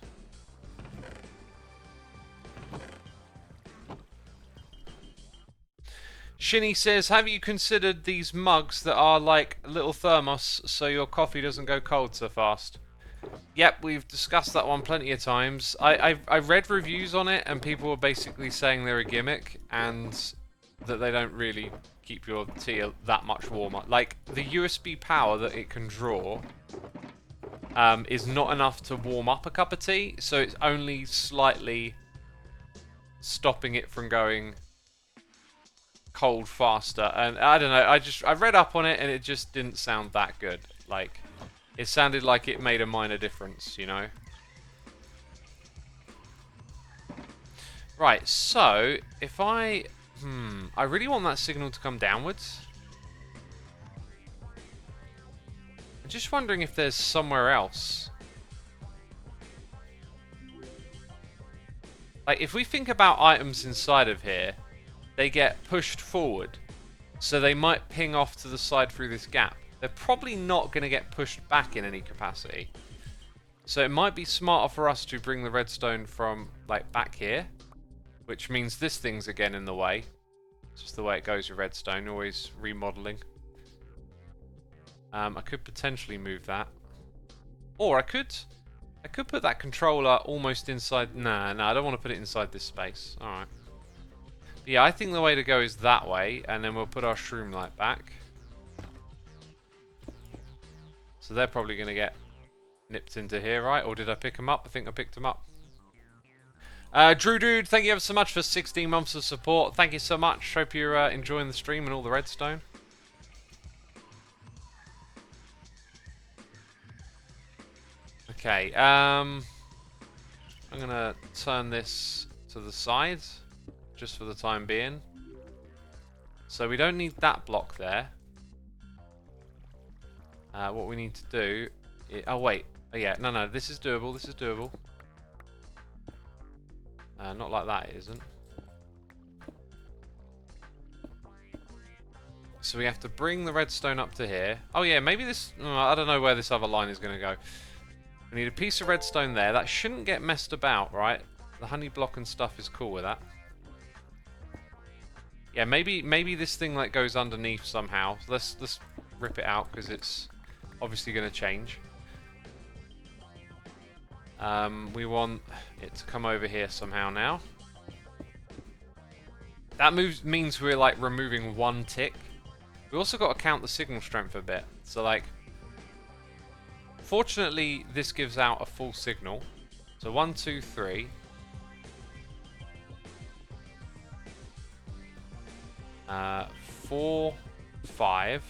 Shinny says, have you considered these mugs that are like little thermos so your coffee doesn't go cold so fast? Yep, we've discussed that one plenty of times. I read reviews on it and people were basically saying they're a gimmick and that they don't really keep your tea that much warmer. Like, the USB power that it can draw is not enough to warm up a cup of tea, so it's only slightly stopping it from going cold faster. And I don't know, I read up on it and it just didn't sound that good. Like, it sounded like it made a minor difference, you know? Right, so if I really want that signal to come downwards. I'm just wondering if there's somewhere else. Like, if we think about items inside of here, they get pushed forward. So they might ping off to the side through this gap. They're probably not going to get pushed back in any capacity. So it might be smarter for us to bring the redstone from, like, back here. Which means this thing's again in the way. It's just the way it goes with redstone, always remodeling. I could potentially move that. Or I could put that controller almost inside... Nah, I don't want to put it inside this space. Alright. Yeah, I think the way to go is that way, and then we'll put our shroom light back. So they're probably going to get nipped into here, right? Or did I pick them up? I think I picked them up. Drew Dude, thank you ever so much for 16 months of support. Thank you so much. Hope you're enjoying the stream and all the redstone. Okay, I'm going to turn this to the side, just for the time being. So we don't need that block there. What we need to do... oh, wait. Oh, yeah, no, this is doable, this is doable. Not like that, it isn't. So we have to bring the redstone up to here. Oh yeah, maybe this... I don't know where this other line is going to go. We need a piece of redstone there. That shouldn't get messed about, right? The honey block and stuff is cool with that. Yeah, maybe this thing like goes underneath somehow. Let's rip it out because it's obviously going to change. We want it to come over here somehow now. That means we're like removing one tick. We also got to count the signal strength a bit. So like, fortunately this gives out a full signal. So 1, 2, 3. 4, 5.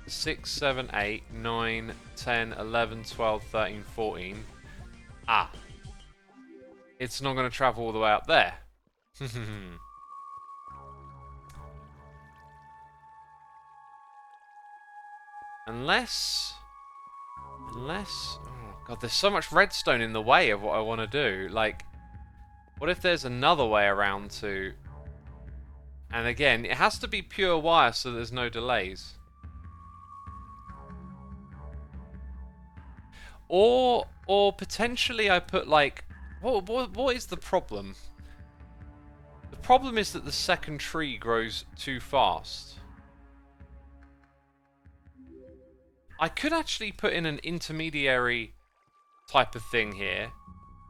6, 7, 8, 9, 10, 11, 12, 13, 14. Ah. It's not going to travel all the way up there. Unless... Oh god, there's so much redstone in the way of what I want to do. Like, what if there's another way around to... And again, it has to be pure wire so there's no delays. Or potentially I put like... What is the problem? The problem is that the second tree grows too fast. I could actually put in an intermediary type of thing here,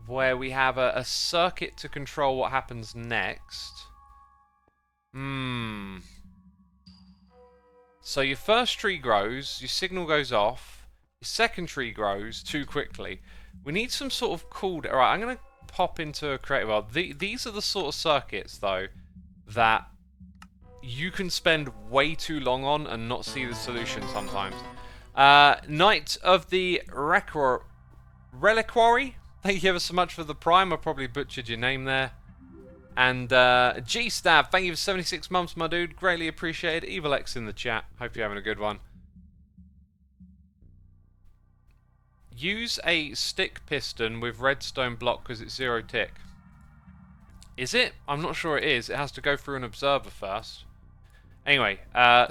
where we have a circuit to control what happens next. So your first tree grows, your signal goes off, your second tree grows too quickly. We need some sort of cooldown. Alright, I'm going to pop into a creative world. These are the sort of circuits, though, that you can spend way too long on and not see the solution sometimes. Knight of the Reliquary. Thank you ever so much for the prime. I probably butchered your name there. And G-Stab, thank you for 76 months, my dude. Greatly appreciated. Evil X in the chat. Hope you're having a good one. Use a stick piston with redstone block because it's 0 tick. Is it? I'm not sure it is. It has to go through an observer first. Anyway,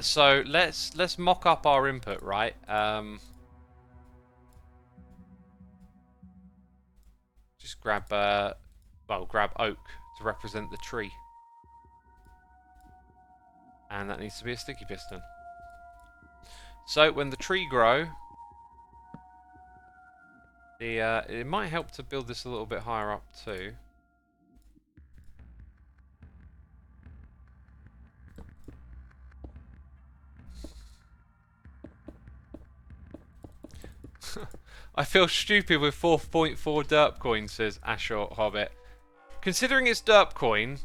so let's mock up our input, right? Just grab grab oak to represent the tree, and that needs to be a sticky piston. So when the tree grow, it might help to build this a little bit higher up too. I feel stupid with 4.4 derp coins, says Ashort Hobbit. Considering it's derp coin,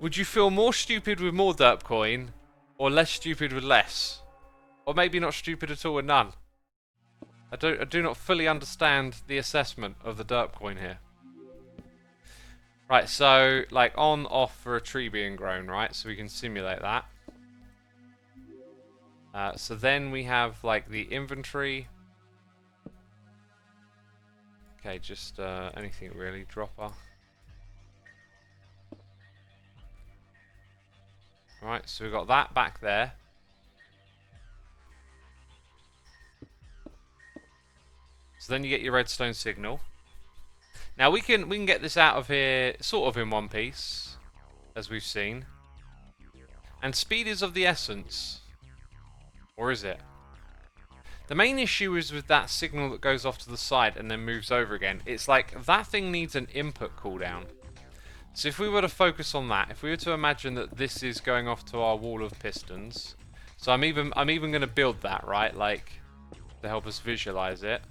would you feel more stupid with more derp coin, or less stupid with less? Or maybe not stupid at all with none? I do not fully understand the assessment of the derp coin here. Right, so like on, off for a tree being grown, right? So we can simulate that. So then we have like the inventory. Okay, just anything really, dropper. Right, so we've got that back there. So then you get your redstone signal. Now we can get this out of here sort of in one piece, as we've seen. And speed is of the essence. Or is it? The main issue is with that signal that goes off to the side and then moves over again. It's like that thing needs an input cooldown. So if we were to focus on that, if we were to imagine that this is going off to our wall of pistons, so I'm even going to build that, right? Like to help us visualize it.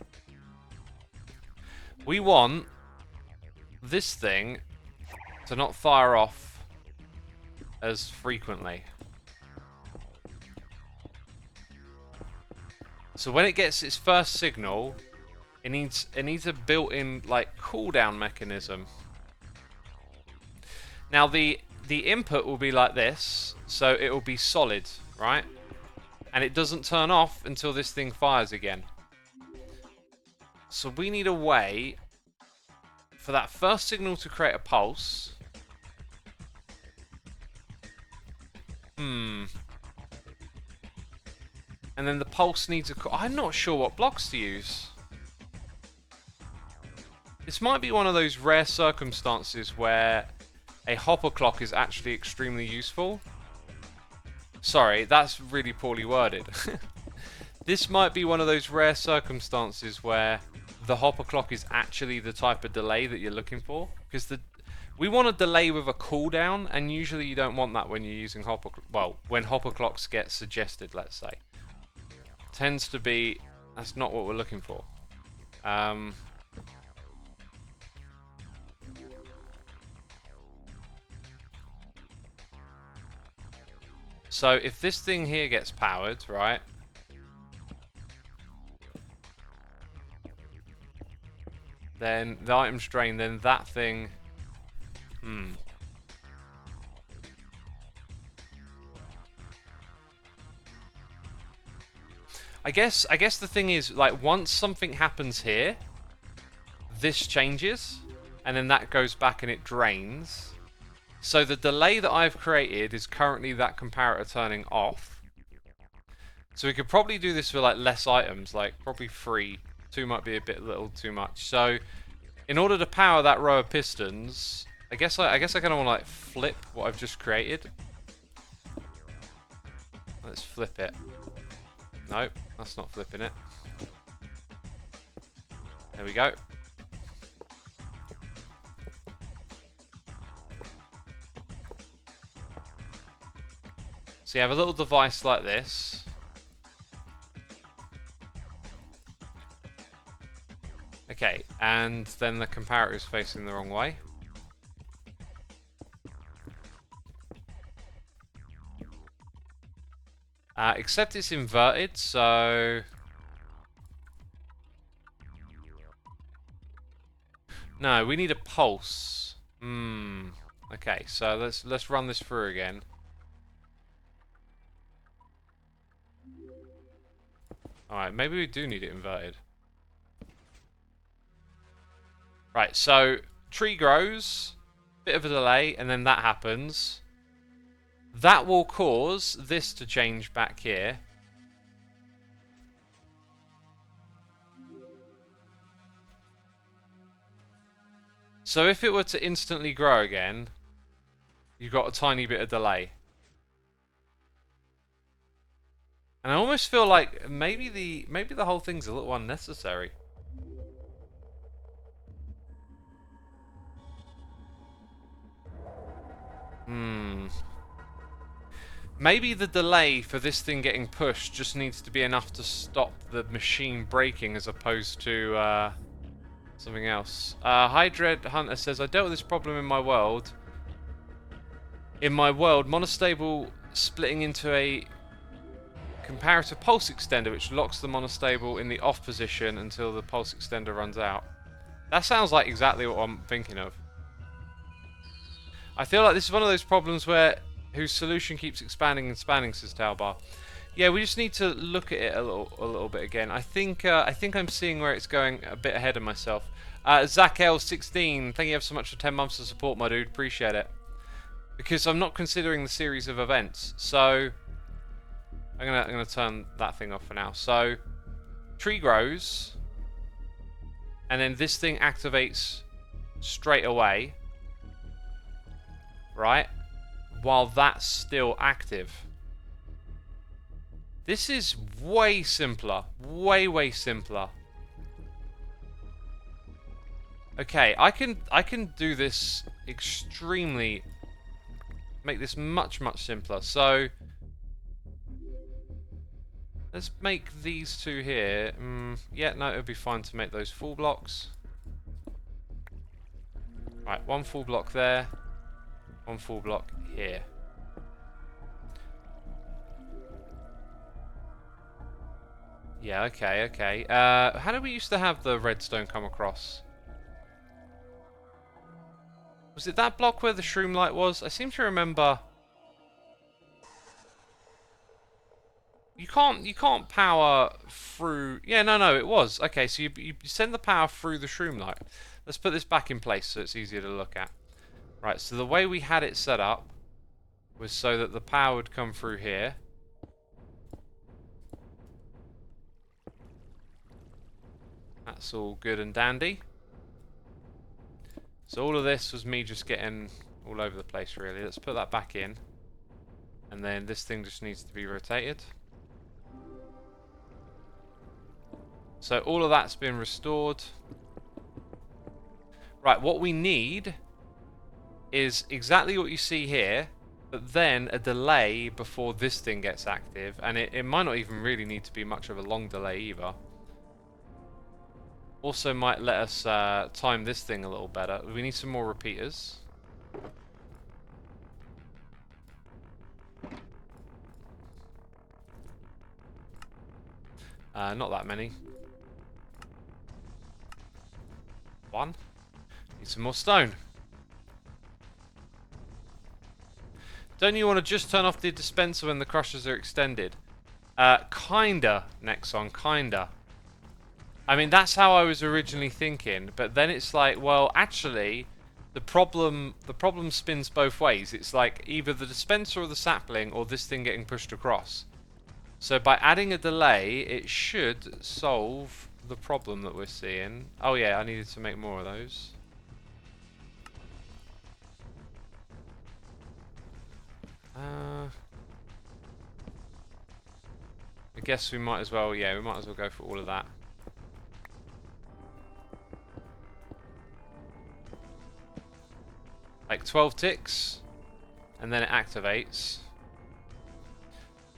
We want this thing to not fire off as frequently. So when it gets its first signal, it needs a built-in like cooldown mechanism. Now the input will be like this, so it will be solid, right? And it doesn't turn off until this thing fires again. So we need a way for that first signal to create a pulse. And then the pulse needs a... I'm not sure what blocks to use. This might be one of those rare circumstances where a hopper clock is actually extremely useful. Sorry, that's really poorly worded. This might be one of those rare circumstances where the hopper clock is actually the type of delay that you're looking for. Because we want a delay with a cooldown, and usually you don't want that when you're using hopper... Well, when hopper clocks get suggested, let's say. Tends to be... That's not what we're looking for. So if this thing here gets powered, right? Then the item's drained, then that thing... I guess the thing is, like, once something happens here, this changes, and then that goes back and it drains. So the delay that I've created is currently that comparator turning off. So we could probably do this with like less items, like probably 3 2 might be a little too much. So, in order to power that row of pistons, I guess I kind of want to like flip what I've just created. Let's flip it. No, that's not flipping it. There we go. So you have a little device like this. Okay, and then the comparator is facing the wrong way. Except it's inverted, so... No, we need a pulse. Okay, so let's run this through again. Alright, maybe we do need it inverted. Right, so tree grows, bit of a delay, and then that happens. That will cause this to change back here. So if it were to instantly grow again, you've got a tiny bit of delay. And I almost feel like maybe the whole thing's a little unnecessary. Maybe the delay for this thing getting pushed just needs to be enough to stop the machine breaking as opposed to something else. Hydred Hunter says, I dealt with this problem in my world. In my world, monostable splitting into a comparative pulse extender which locks the monostable in the off position until the pulse extender runs out. That sounds like exactly what I'm thinking of. I feel like this is one of those problems whose solution keeps expanding and expanding, says Talbar. Yeah, we just need to look at it a little bit again. I think I'm seeing where it's going a bit ahead of myself. Zach L16, thank you ever so much for 10 months of support, my dude. Appreciate it. Because I'm not considering the series of events, so I'm gonna turn that thing off for now. So tree grows, and then this thing activates straight away, right? While that's still active. This is way simpler. Way simpler. Okay, I can do this extremely... Make this much simpler. So... Let's make these two here. Yeah, no, it would be fine to make those full blocks. Right, one full block there. One full block here. Yeah, okay. How did we used to have the redstone come across? Was it that block where the shroom light was? I seem to remember... You can't power through... Yeah, no, it was. Okay, so you send the power through the shroom light. Let's put this back in place so it's easier to look at. Right, so the way we had it set up was so that the power would come through here. That's all good and dandy. So all of this was me just getting all over the place, really. Let's put that back in. And then this thing just needs to be rotated. So all of that's been restored. Right, what we need is exactly what you see here, but then a delay before this thing gets active. And it might not even really need to be much of a long delay either. Also might let us time this thing a little better. We need some more repeaters. Not that many. One. Need some more stone. Don't you want to just turn off the dispenser when the crushers are extended? Kinda, Nexon, kinda. I mean, that's how I was originally thinking, but then it's like, well, actually, the problem spins both ways. It's like either the dispenser or the sapling or this thing getting pushed across. So by adding a delay, it should solve the problem that we're seeing. Oh yeah, I needed to make more of those. I guess we might as well, yeah, we might as well go for all of that. Like 12 ticks, and then it activates.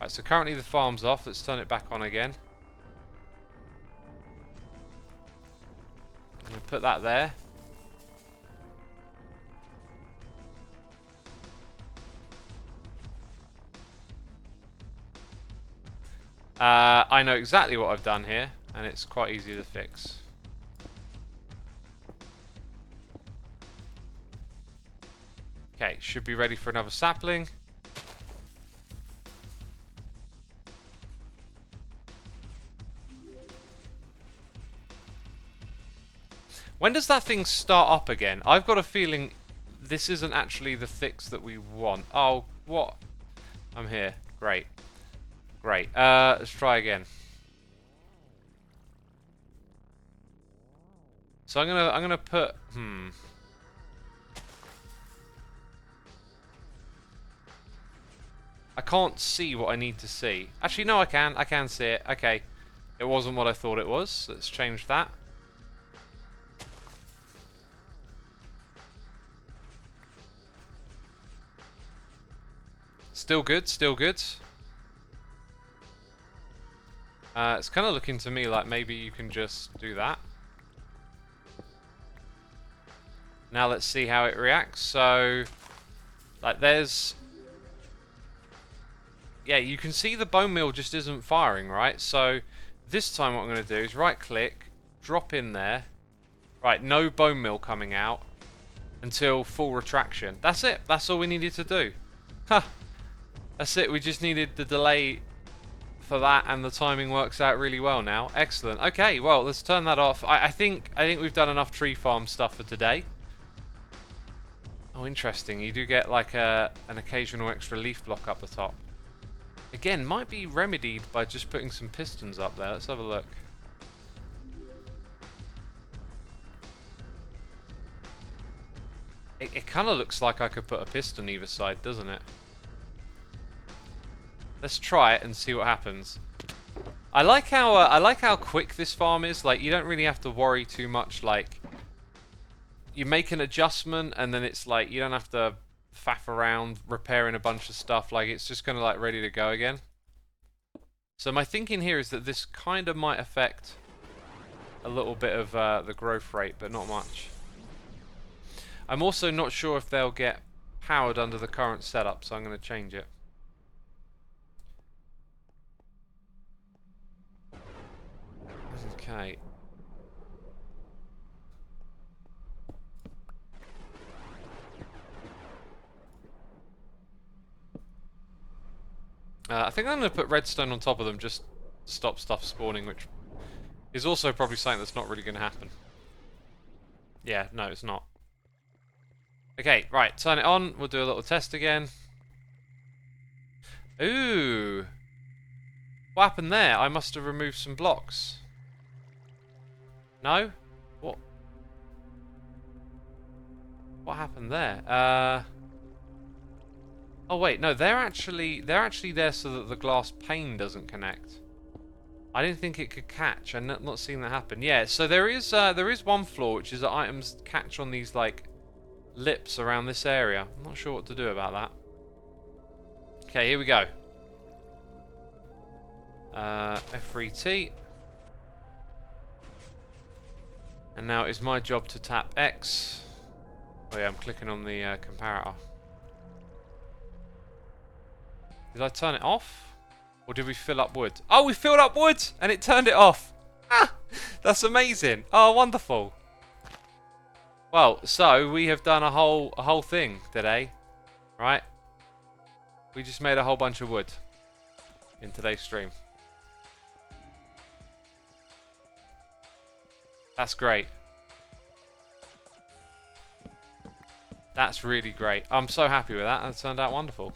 Right, so currently the farm's off. Let's turn it back on again. I'm going to put that there. I know exactly what I've done here, and it's quite easy to fix. Okay, should be ready for another sapling. When does that thing start up again? I've got a feeling this isn't actually the fix that we want. Oh, what? I'm here. Great. Great. Let's try again. So I'm gonna put I can't see what I need to see. Actually, no, I can. I can see it. Okay. It wasn't what I thought it was. Let's change that. Still good, still good. It's kind of looking to me like maybe you can just do that. Now let's see how it reacts. So, like there's... Yeah, you can see the bone meal just isn't firing, right? So, this time what I'm going to do is right click, drop in there. Right, no bone meal coming out until full retraction. That's it. That's all we needed to do. Huh. That's it. We just needed the delay for that, and the timing works out really well now. Excellent. Okay, well, let's turn that off. I think we've done enough tree farm stuff for today. Oh, interesting. You do get like an occasional extra leaf block up the top. Again, might be remedied by just putting some pistons up there. Let's have a look. It kind of looks like I could put a piston either side, doesn't it? Let's try it and see what happens. I like how quick this farm is. Like, you don't really have to worry too much. Like, you make an adjustment and then it's like you don't have to faff around repairing a bunch of stuff. Like, it's just kind of like ready to go again. So my thinking here is that this kind of might affect a little bit of the growth rate, but not much. I'm also not sure if they'll get powered under the current setup, so I'm going to change it. Okay. I think I'm going to put redstone on top of them just to stop stuff spawning, which is also probably something that's not really going to happen. Yeah, no, it's not. Okay, right, turn it on. We'll do a little test again. Ooh. What happened there? I must have removed some blocks. No? What? What happened there? Oh wait, no, they're actually there so that the glass pane doesn't connect. I didn't think it could catch. I'm not seeing that happen. Yeah, so there is one flaw, which is that items catch on these like lips around this area. I'm not sure what to do about that. Okay, here we go. F3T. And now it's my job to tap X. Oh yeah, I'm clicking on the comparator. Did I turn it off? Or did we fill up wood? Oh, we filled up wood! And it turned it off! Ah! That's amazing! Oh, wonderful! Well, so we have done a whole thing today. Right? We just made a whole bunch of wood in today's stream. That's great. That's really great. I'm so happy with that. That turned out wonderful.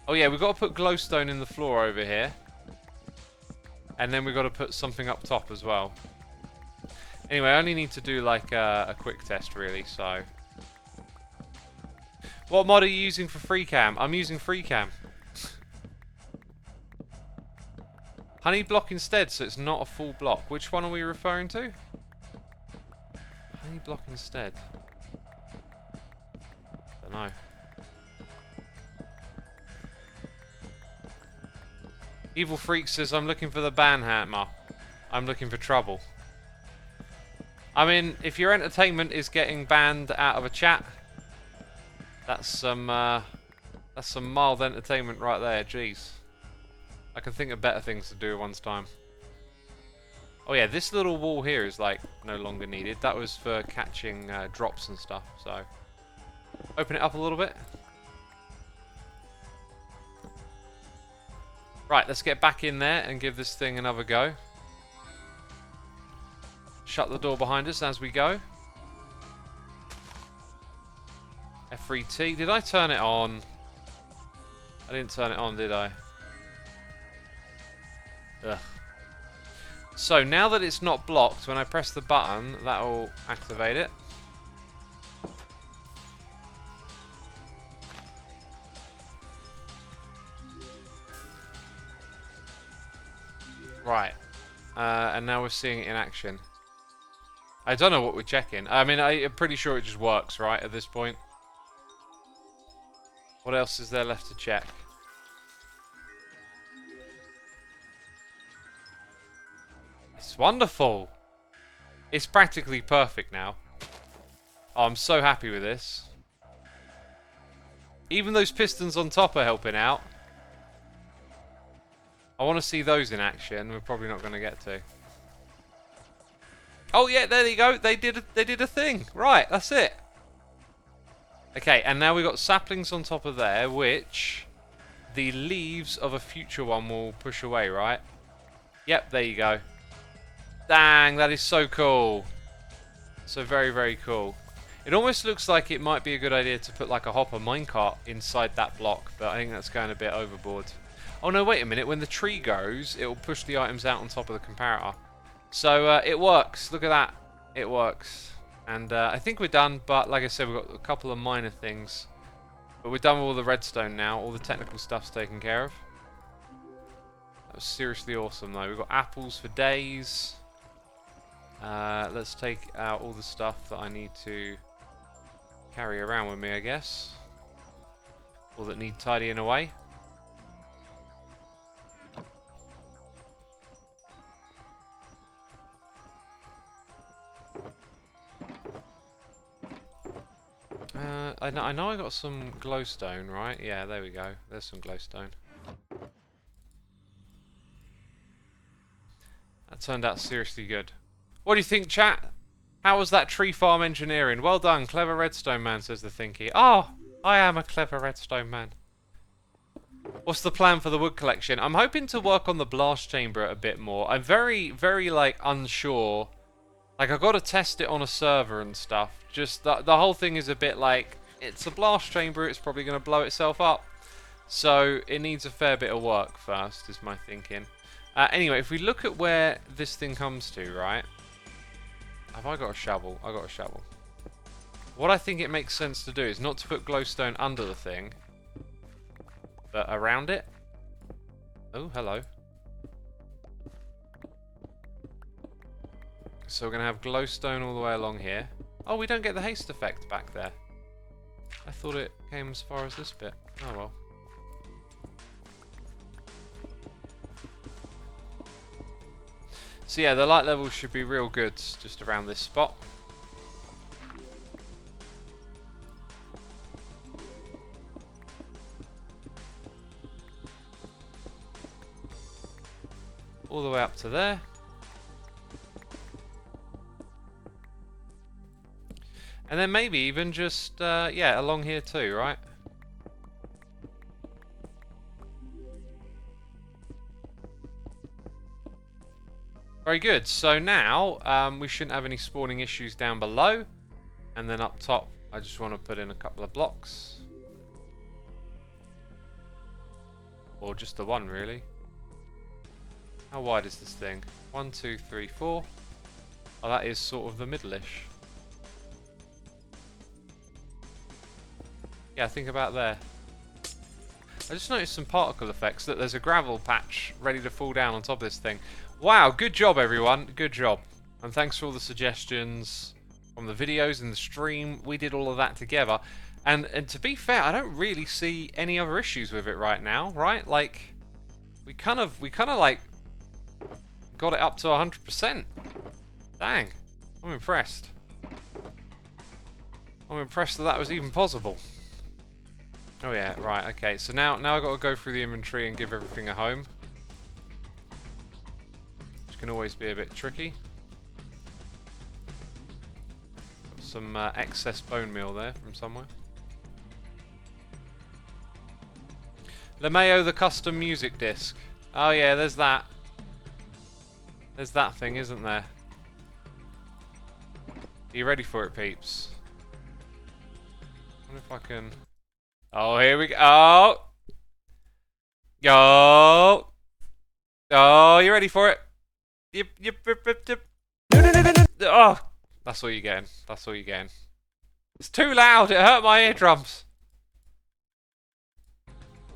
Oh yeah, we've got to put glowstone in the floor over here. And then we've got to put something up top as well. Anyway, I only need to do like a quick test really, so... What mod are you using for FreeCam? I'm using FreeCam. Honey block instead, so it's not a full block. Which one are we referring to? Honey block instead. Don't know. Evil Freak says, I'm looking for the banhammer. I'm looking for trouble. I mean, if your entertainment is getting banned out of a chat, that's some mild entertainment right there. Jeez. I can think of better things to do at one's time. Oh yeah, this little wall here is like no longer needed. That was for catching drops and stuff, so... Open it up a little bit. Right, let's get back in there and give this thing another go. Shut the door behind us as we go. F3T. Did I turn it on? I didn't turn it on, did I? Ugh. So now that it's not blocked, when I press the button, that will activate it. Right. And now we're seeing it in action. I don't know what we're checking. I mean, I'm pretty sure it just works, right, at this point. What else is there left to check? It's wonderful. It's practically perfect now. Oh, I'm so happy with this. Even those pistons on top are helping out. I want to see those in action. We're probably not going to get to. Oh yeah, there you go. They did a thing. Right, that's it. Okay, and now we've got saplings on top of there, which the leaves of a future one will push away, right? Yep, there you go. Dang, that is so cool. So very, very cool. It almost looks like it might be a good idea to put like a hopper minecart inside that block, but I think that's going a bit overboard. Oh no, wait a minute. When the tree goes, it will push the items out on top of the comparator. So it works. Look at that. It works. And I think we're done, but like I said, we've got a couple of minor things. But we're done with all the redstone now. All the technical stuff's taken care of. That was seriously awesome though. We've got apples for days. Let's take out all the stuff that I need to carry around with me, I guess. Or that need tidying away. I know I got some glowstone, right? Yeah, there we go. There's some glowstone. That turned out seriously good. What do you think, chat? How was that tree farm engineering? Well done, clever redstone man, says the thinky. Oh, I am a clever redstone man. What's the plan for the wood collection? I'm hoping to work on the blast chamber a bit more. I'm very, very, like, unsure. Like, I've got to test it on a server and stuff. Just, the whole thing is a bit like, it's a blast chamber, it's probably going to blow itself up. So, it needs a fair bit of work first, is my thinking. Anyway, if we look at where this thing comes to, right? Have I got a shovel? I got a shovel. What I think it makes sense to do is not to put glowstone under the thing, but around it. Oh, hello. So we're going to have glowstone all the way along here. Oh, we don't get the haste effect back there. I thought it came as far as this bit. Oh well. So yeah, the light levels should be real good just around this spot. All the way up to there. And then maybe even just, yeah, along here too, right? Very good. So now, we shouldn't have any spawning issues down below. And then up top, I just want to put in a couple of blocks. Or just the one, really. How wide is this thing? 1, 2, 3, 4. Oh, that is sort of the middle-ish. Yeah, think about there. I just noticed some particle effects. That there's a gravel patch ready to fall down on top of this thing. Wow, good job everyone, good job. And thanks for all the suggestions from the videos and the stream. We did all of that together. And to be fair, I don't really see any other issues with it right now, right? Like, we kind of like got it up to 100%. Dang, I'm impressed. I'm impressed that that was even possible. Oh yeah, right, okay. So now I've got to go through the inventory and give everything a home. Which can always be a bit tricky. Got some excess bone meal there from somewhere. LeMayo, the custom music disc. Oh yeah, there's that. There's that thing, isn't there? Are you ready for it, peeps? I wonder if I can... Oh, here we go. Oh! Go! Oh, you ready for it? Yep, yep, yep, yep, yep. Oh! That's all you're getting. That's all you're getting. It's too loud. It hurt my eardrums.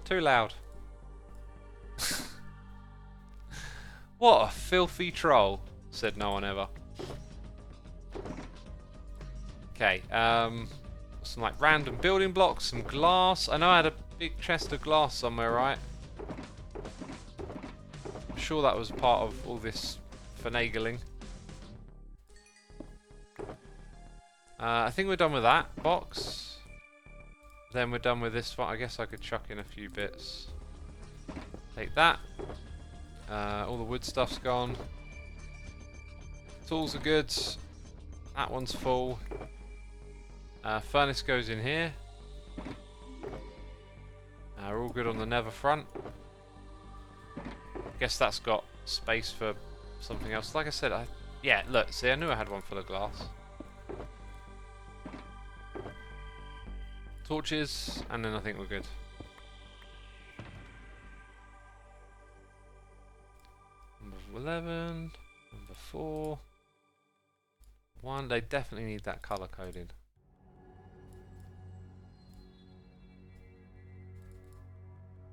Too loud. What a filthy troll, said no one ever. Okay, some like random building blocks, some glass. I know I had a big chest of glass somewhere, right? I'm sure that was part of all this finagling. I think we're done with that box. Then we're done with this one. I guess I could chuck in a few bits. Take that. All the wood stuff's gone. Tools are good. That one's full. Furnace goes in here. We're all good on the nether front. Guess that's got space for something else. Like I said, yeah, look, see, I knew I had one full of glass. Torches, and then I think we're good. Number 11, number 4. 1, they definitely need that colour coding.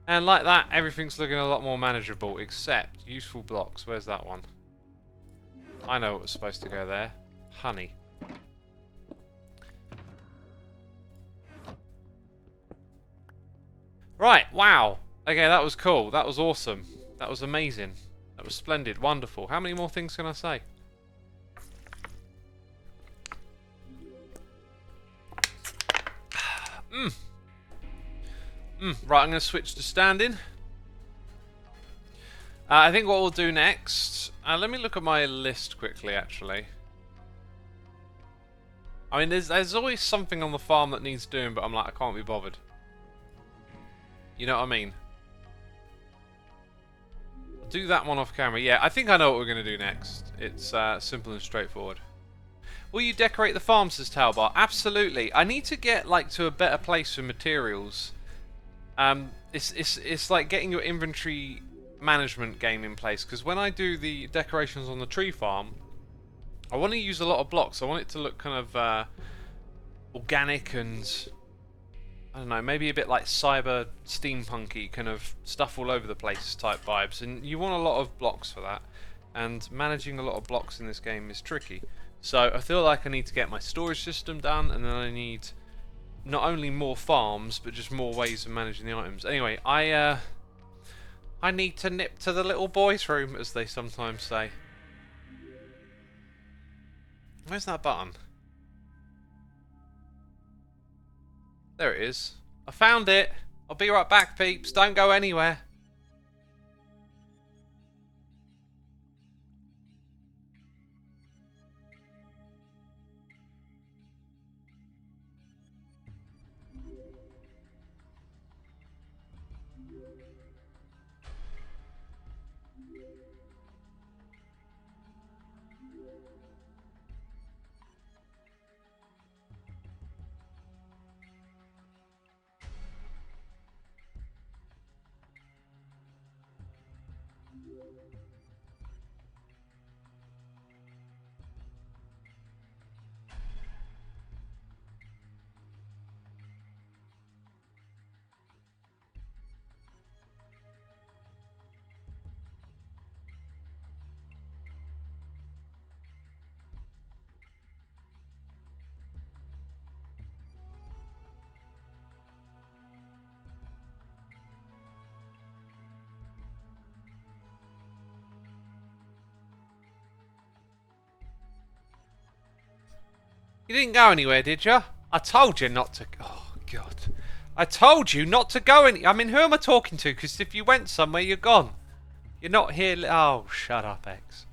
And like that, everything's looking a lot more manageable, except useful blocks. Where's that one? I know what was supposed to go there. Honey. Right, wow. Okay, that was cool. That was awesome. That was amazing. That was splendid, wonderful. How many more things can I say? Right, I'm going to switch to standing. I think what we'll do next... let me look at my list quickly, actually. I mean, there's always something on the farm that needs doing, but I'm like, I can't be bothered. You know what I mean? Do that one off camera. Yeah, I think I know what we're going to do next. It's simple and straightforward. Will you decorate the farm, says Talbar? Absolutely. I need to get like to a better place for materials. It's like getting your inventory management game in place, because when I do the decorations on the tree farm, I want to use a lot of blocks. I want it to look kind of organic and, I don't know, maybe a bit like cyber steampunky kind of stuff all over the place type vibes, and you want a lot of blocks for that, and managing a lot of blocks in this game is tricky. So I feel like I need to get my storage system done, and then I need not only more farms, but just more ways of managing the items. Anyway, I need to nip to the little boy's room, as they sometimes say. Where's that button? There it is. I found it. I'll be right back, peeps. Don't go anywhere. You didn't go anywhere, did you? I told you not to. Oh, God. I told you not to go any. I mean, who am I talking to? Because if you went somewhere, you're gone. You're not here. Oh, shut up, X.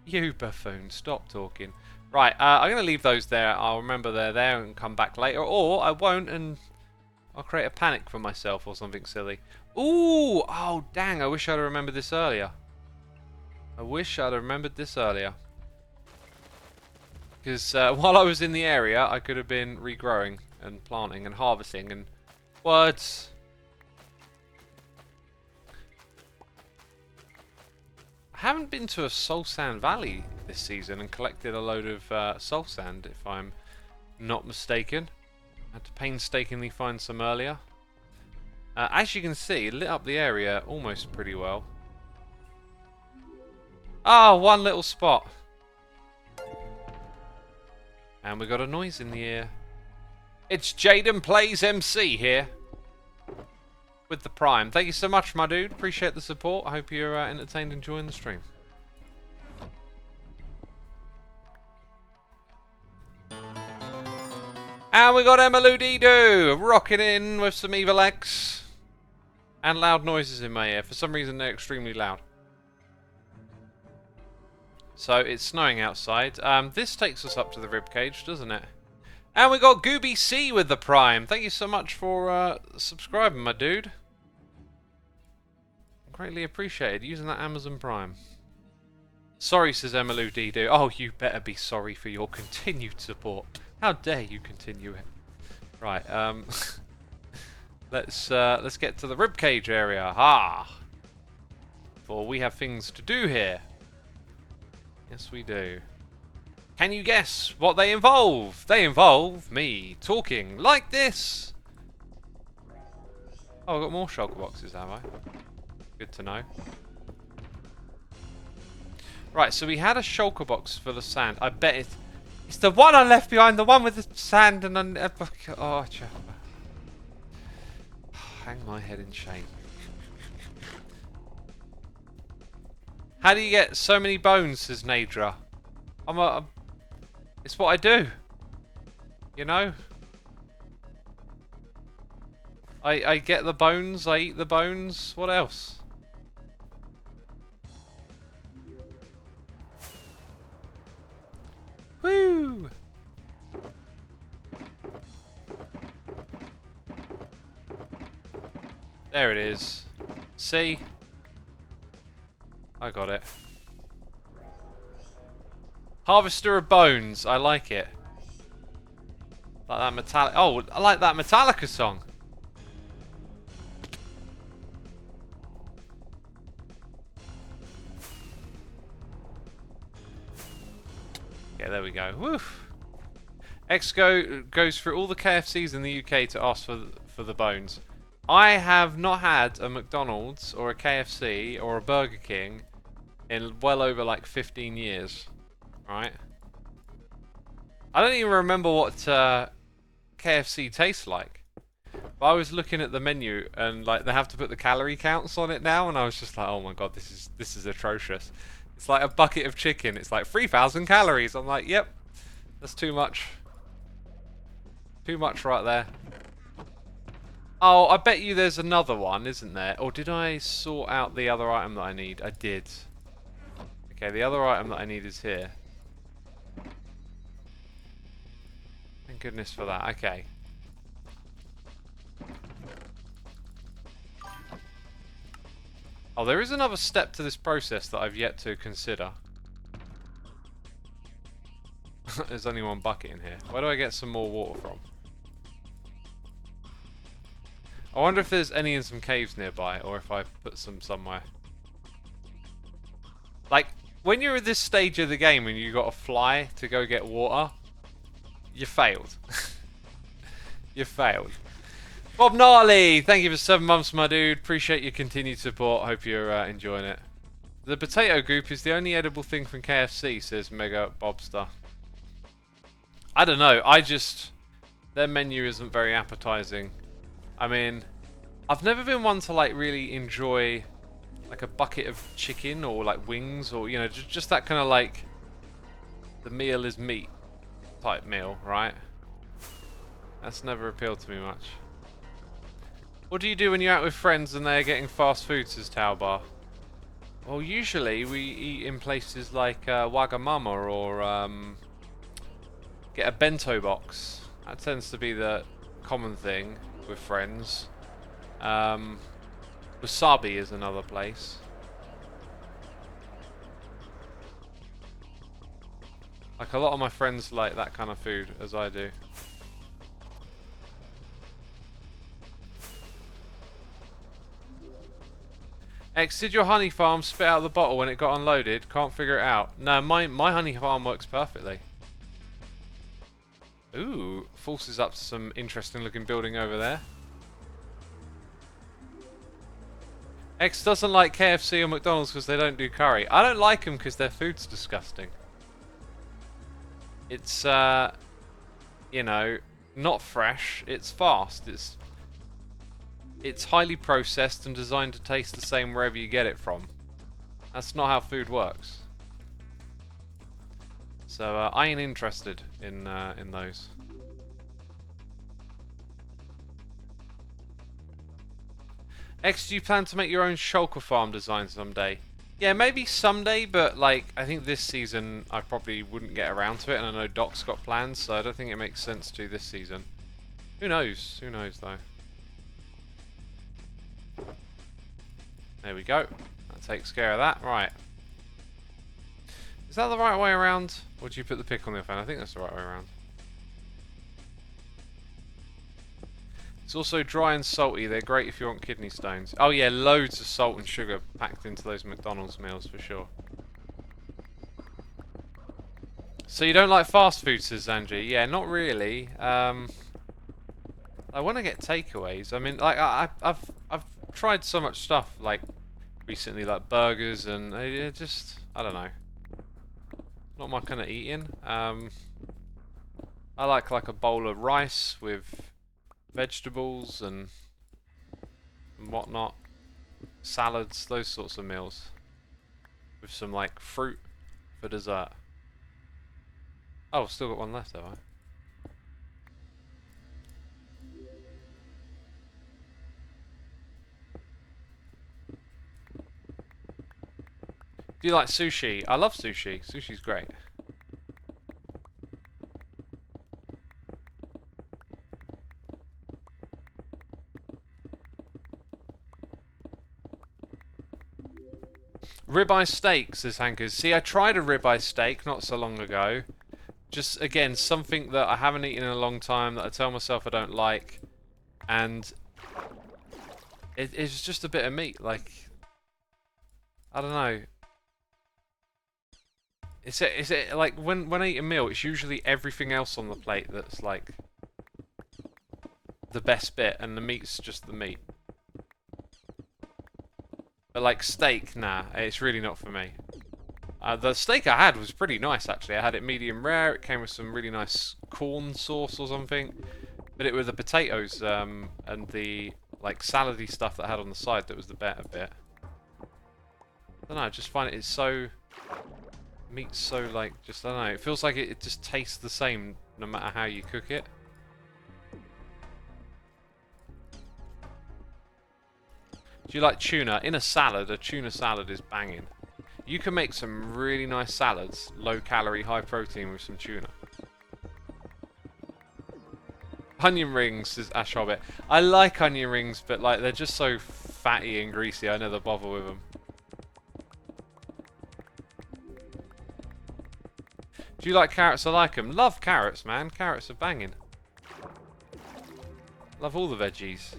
You buffoon. Stop talking. Right, I'm going to leave those there. I'll remember they're there and come back later. Or I won't and I'll create a panic for myself or something silly. Ooh! Oh, dang. I wish I'd have remembered this earlier. I wish I'd have remembered this earlier. Because while I was in the area, I could have been regrowing and planting and harvesting and... Words! I haven't been to a soul sand valley this season and collected a load of soul sand, if I'm not mistaken. I had to painstakingly find some earlier. As you can see, it lit up the area almost pretty well. Oh, one little spot. And we got a noise in the ear. It's Jaden Plays MC here. With the Prime. Thank you so much, my dude. Appreciate the support. I hope you're entertained enjoying the stream. And we got Emmaloodido rocking in with some Evil X. And loud noises in my ear. For some reason, they're extremely loud. So, it's snowing outside. This takes us up to the ribcage, doesn't it? And we got Gooby C with the Prime. Thank you so much for subscribing, my dude. Greatly appreciated. Using that Amazon Prime. Sorry, says Emmaloodido. Oh, you better be sorry for your continued support. How dare you continue it? Right, let's get to the ribcage area. Ha! For we have things to do here. Yes, we do. Can you guess what they involve? They involve me talking like this. Oh, I've got more shulker boxes, have I? Good to know. Right, so we had a shulker box full of sand. I bet it's the one I left behind, the one with the sand and... oh, hang my head in shame. How do you get so many bones, says Nadra? It's what I do. You know? I get the bones, I eat the bones. What else? Woo! There it is. See? I got it. Harvester of Bones. I like it. Like that metallic. Oh, I like that Metallica song. Yeah, there we go. Woof. Exco goes through all the KFCs in the UK to ask for the bones. I have not had a McDonald's or a KFC or a Burger King in well over like 15 years. Right? I don't even remember what KFC tastes like. But I was looking at the menu and like they have to put the calorie counts on it now, and I was just like, oh my god, this is atrocious. It's like a bucket of chicken. It's like 3,000 calories. I'm like, yep, that's too much. Too much right there. Oh, I bet you there's another one, isn't there? Or did I sort out the other item that I need? I did. Okay, the other item that I need is here. Thank goodness for that. Okay. Oh, there is another step to this process that I've yet to consider. There's only one bucket in here. Where do I get some more water from? I wonder if there's any in some caves nearby, or if I put some somewhere. Like, when you're at this stage of the game and you got to fly to go get water, you failed. You failed. Bob Gnarly, thank you for 7 months, my dude. Appreciate your continued support. Hope you're enjoying it. The potato goop is the only edible thing from KFC, says Mega Bobster. I don't know. Their menu isn't very appetizing. I mean, I've never been one to like really enjoy like a bucket of chicken or like wings or, you know, just that kind of like the meal is meat type meal, right? That's never appealed to me much. What do you do when you're out with friends and they're getting fast food, says Taubar? Well, usually we eat in places like Wagamama or get a bento box. That tends to be the common thing with friends. Wasabi is another place. Like a lot of my friends like that kind of food, as I do. X, did your honey farm spit out the bottle when it got unloaded? Can't figure it out. No, my honey farm works perfectly. Ooh, forces up to some interesting looking building over there. X doesn't like KFC or McDonald's because they don't do curry. I don't like them because their food's disgusting. It's, you know, not fresh. It's fast. It's highly processed and designed to taste the same wherever you get it from. That's not how food works. So I ain't interested in those. X, do you plan to make your own shulker farm design someday? Yeah, maybe someday, but like I think this season I probably wouldn't get around to it, and I know Doc's got plans, so I don't think it makes sense to this season. Who knows? Who knows though? There we go. That takes care of that. Right. Is that the right way around? Or do you put the pick on the fan? I think that's the right way around. It's also dry and salty. They're great if you want kidney stones. Oh yeah, loads of salt and sugar packed into those McDonald's meals for sure. So you don't like fast food, says Zanji? Yeah, not really. I want to get takeaways. I mean, like I've tried so much stuff like recently, like burgers, and it just I don't know. Not my kind of eating. I like a bowl of rice with vegetables and whatnot, salads, those sorts of meals, with some like fruit for dessert. Oh, still got one left, have I? Do you like sushi? I love sushi. Sushi's great. Ribeye steak, says Hankers. See, I tried a ribeye steak not so long ago. Just, again, something that I haven't eaten in a long time, that I tell myself I don't like. And it's just a bit of meat. Like, I don't know. Is it like when I eat a meal, it's usually everything else on the plate that's like the best bit, and the meat's just the meat. But like steak, nah, it's really not for me. The steak I had was pretty nice actually. I had it medium rare. It came with some really nice corn sauce or something, but it was the potatoes and the like salady stuff that I had on the side that was the better bit. I don't know. I just find it's so. Meat's so like, just, I don't know, it feels like it just tastes the same no matter how you cook it. Do you like tuna? In a salad, a tuna salad is banging. You can make some really nice salads, low calorie, high protein with some tuna. Onion rings, says Ash Hobbit. I like onion rings, but like they're just so fatty and greasy, I never bother with them. Do you like carrots? I like them. Love carrots, man. Carrots are banging. Love all the veggies.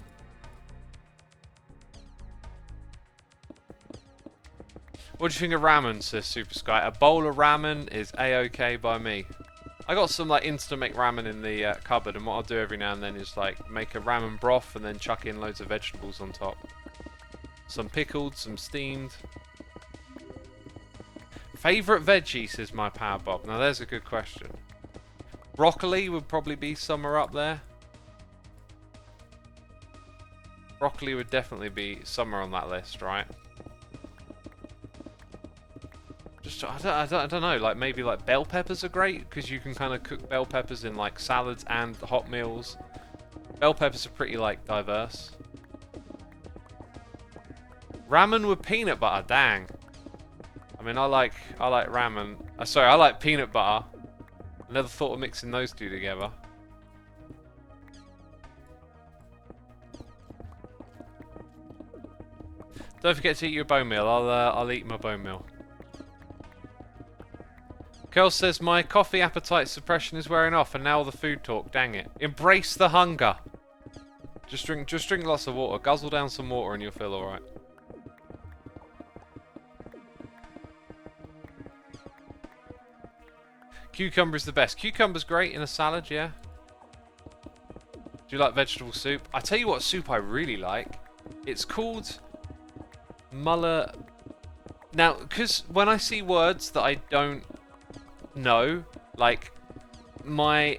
What do you think of ramen, says Super Sky? A bowl of ramen is a-okay by me. I got some like instant make ramen in the cupboard, and what I'll do every now and then is like make a ramen broth and then chuck in loads of vegetables on top. Some pickled, some steamed. Favourite veggie, says my Power Bob. Now there's a good question. Broccoli would probably be somewhere up there. Broccoli would definitely be somewhere on that list, right? Just I don't know. Like maybe like bell peppers are great because you can kind of cook bell peppers in like salads and hot meals. Bell peppers are pretty like diverse. Ramen with peanut butter, dang. I mean, I like ramen. Sorry, I like peanut butter. I never thought of mixing those two together. Don't forget to eat your bone meal. I'll eat my bone meal. Kel says my coffee appetite suppression is wearing off, and now all the food talk. Dang it! Embrace the hunger. Just drink lots of water. Guzzle down some water, and you'll feel all right. Cucumber is the best. Cucumber's great in a salad, yeah. Do you like vegetable soup? I tell you what soup I really like. It's called Muller. Now, because when I see words that I don't know, like my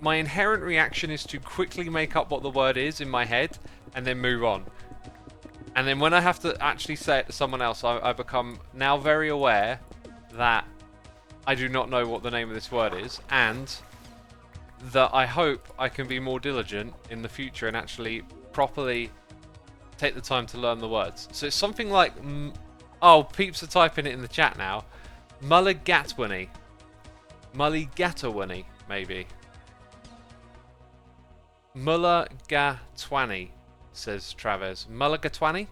inherent reaction is to quickly make up what the word is in my head and then move on. And then when I have to actually say it to someone else, I become now very aware that I do not know what the name of this word is, and that I hope I can be more diligent in the future and actually properly take the time to learn the words. So it's something like, oh, peeps are typing it in the chat now. Mulligatawny. Mulligatawny, maybe. Mulligatawny, says Travis. Mulligatawny?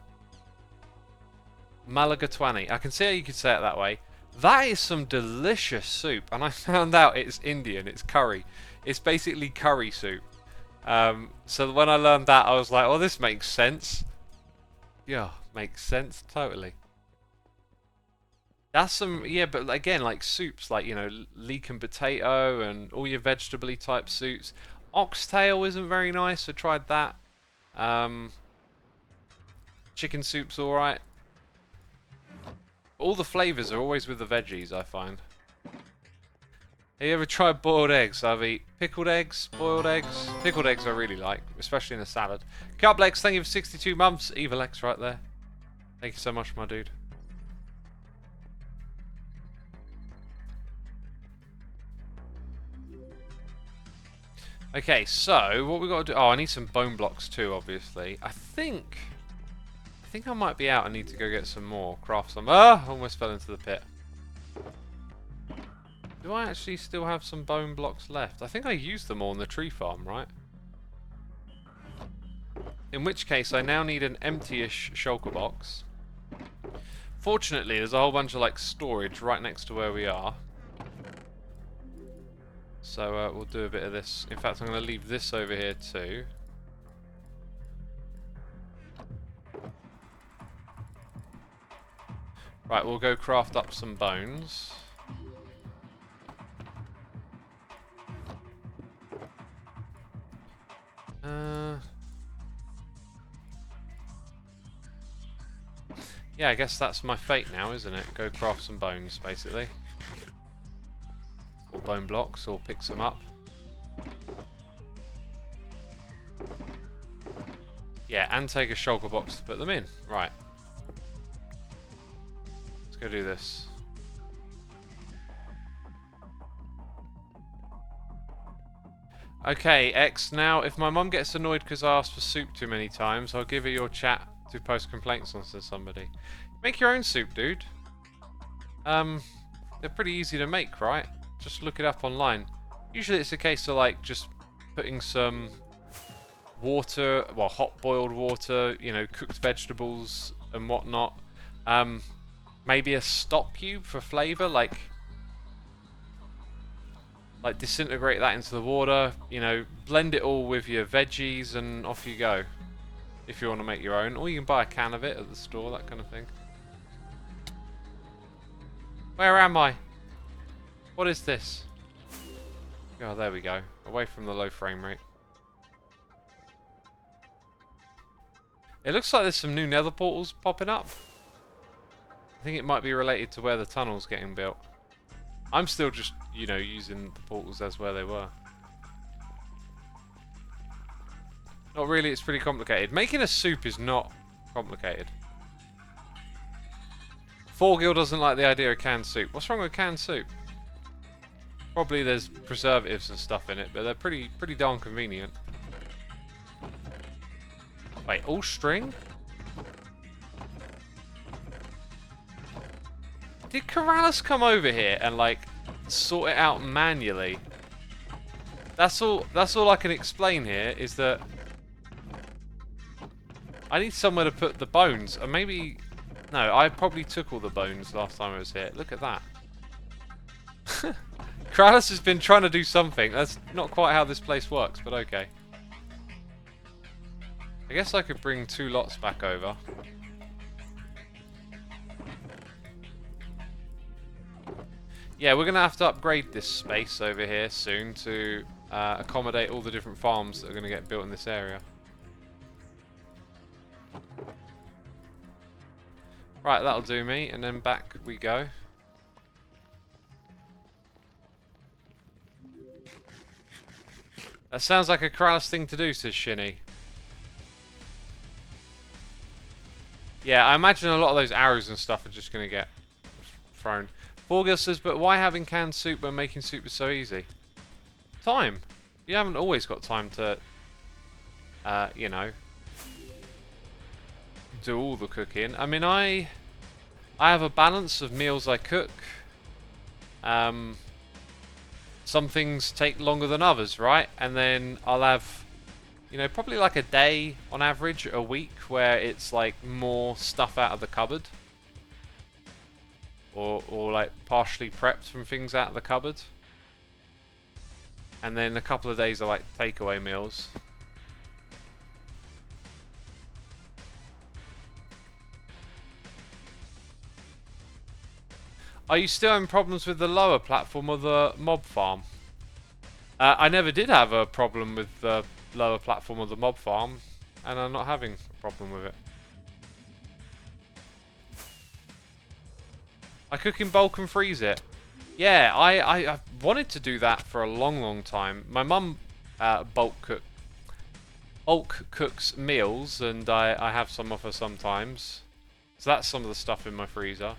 Mulligatawny. I can see how you could say it that way. That is some delicious soup, and I found out it's Indian, it's curry. It's basically curry soup. So when I learned that, I was like, oh, this makes sense. Yeah, makes sense, totally. That's some, yeah, but again, like soups, like, you know, leek and potato and all your vegetable-y type soups. Oxtail isn't very nice, I tried that. Chicken soup's alright. All the flavours are always with the veggies, I find. Have you ever tried boiled eggs? I've eaten pickled eggs, boiled eggs. Pickled eggs I really like, especially in a salad. Cuplex, thank you for 62 months. Evalex right there. Thank you so much, my dude. Okay, so what we got to do? Oh, I need some bone blocks too, obviously. I think I might be out. I need to go get some more. Craft some. Ah, almost fell into the pit. Do I actually still have some bone blocks left? I think I used them all in the tree farm, right? In which case, I now need an empty-ish shulker box. Fortunately, there's a whole bunch of like storage right next to where we are. So we'll do a bit of this. In fact, I'm going to leave this over here too. Right, we'll go craft up some bones. Yeah, I guess that's my fate now, isn't it? Go craft some bones, basically. Or bone blocks, or pick some up. Yeah, and take a shulker box to put them in. Right. Let's go do this. Okay, X, now if my mum gets annoyed because I asked for soup too many times, I'll give her your chat to post complaints on to somebody. Make your own soup, dude. They're pretty easy to make, right? Just look it up online. Usually it's a case of like just putting some water, well, hot boiled water, you know, cooked vegetables and whatnot. Maybe a stop cube for flavour, like disintegrate that into the water, you know, blend it all with your veggies and off you go. If you want to make your own, or you can buy a can of it at the store, that kind of thing. Where am I? What is this? Oh, there we go. Away from the low frame rate. It looks like there's some new Nether Portals popping up. I think it might be related to where the tunnel's getting built. I'm still just, you know, using the portals as where they were. Not really, it's pretty complicated. Making a soup is not complicated. Forgill doesn't like the idea of canned soup. What's wrong with canned soup? Probably there's preservatives and stuff in it, but they're pretty darn convenient. Wait, all string? Did Corrales come over here and like sort it out manually? That's all I can explain here is that I need somewhere to put the bones. Or maybe no, I probably took all the bones last time I was here. Look at that. Corrales has been trying to do something. That's not quite how this place works, but okay. I guess I could bring 2 lots back over. Yeah, we're going to have to upgrade this space over here soon to accommodate all the different farms that are going to get built in this area. Right, that'll do me, and then back we go. That sounds like a Corrales thing to do, says Shinny. Yeah, I imagine a lot of those arrows and stuff are just going to get thrown. Forgill says, but why having canned soup when making soup is so easy? Time. You haven't always got time to, you know, do all the cooking. I mean, I have a balance of meals I cook. Some things take longer than others, right? And then I'll have, you know, probably like a day on average, a week, where it's like more stuff out of the cupboard. Or like partially prepped from things out of the cupboard. And then a couple of days are like takeaway meals. Are you still having problems with the lower platform or the mob farm? I never did have a problem with the lower platform or the mob farm, and I'm not having a problem with it. I cook in bulk and freeze it. Yeah, I wanted to do that for a long time. My mum bulk cooks meals, and I have some of her sometimes. So that's some of the stuff in my freezer.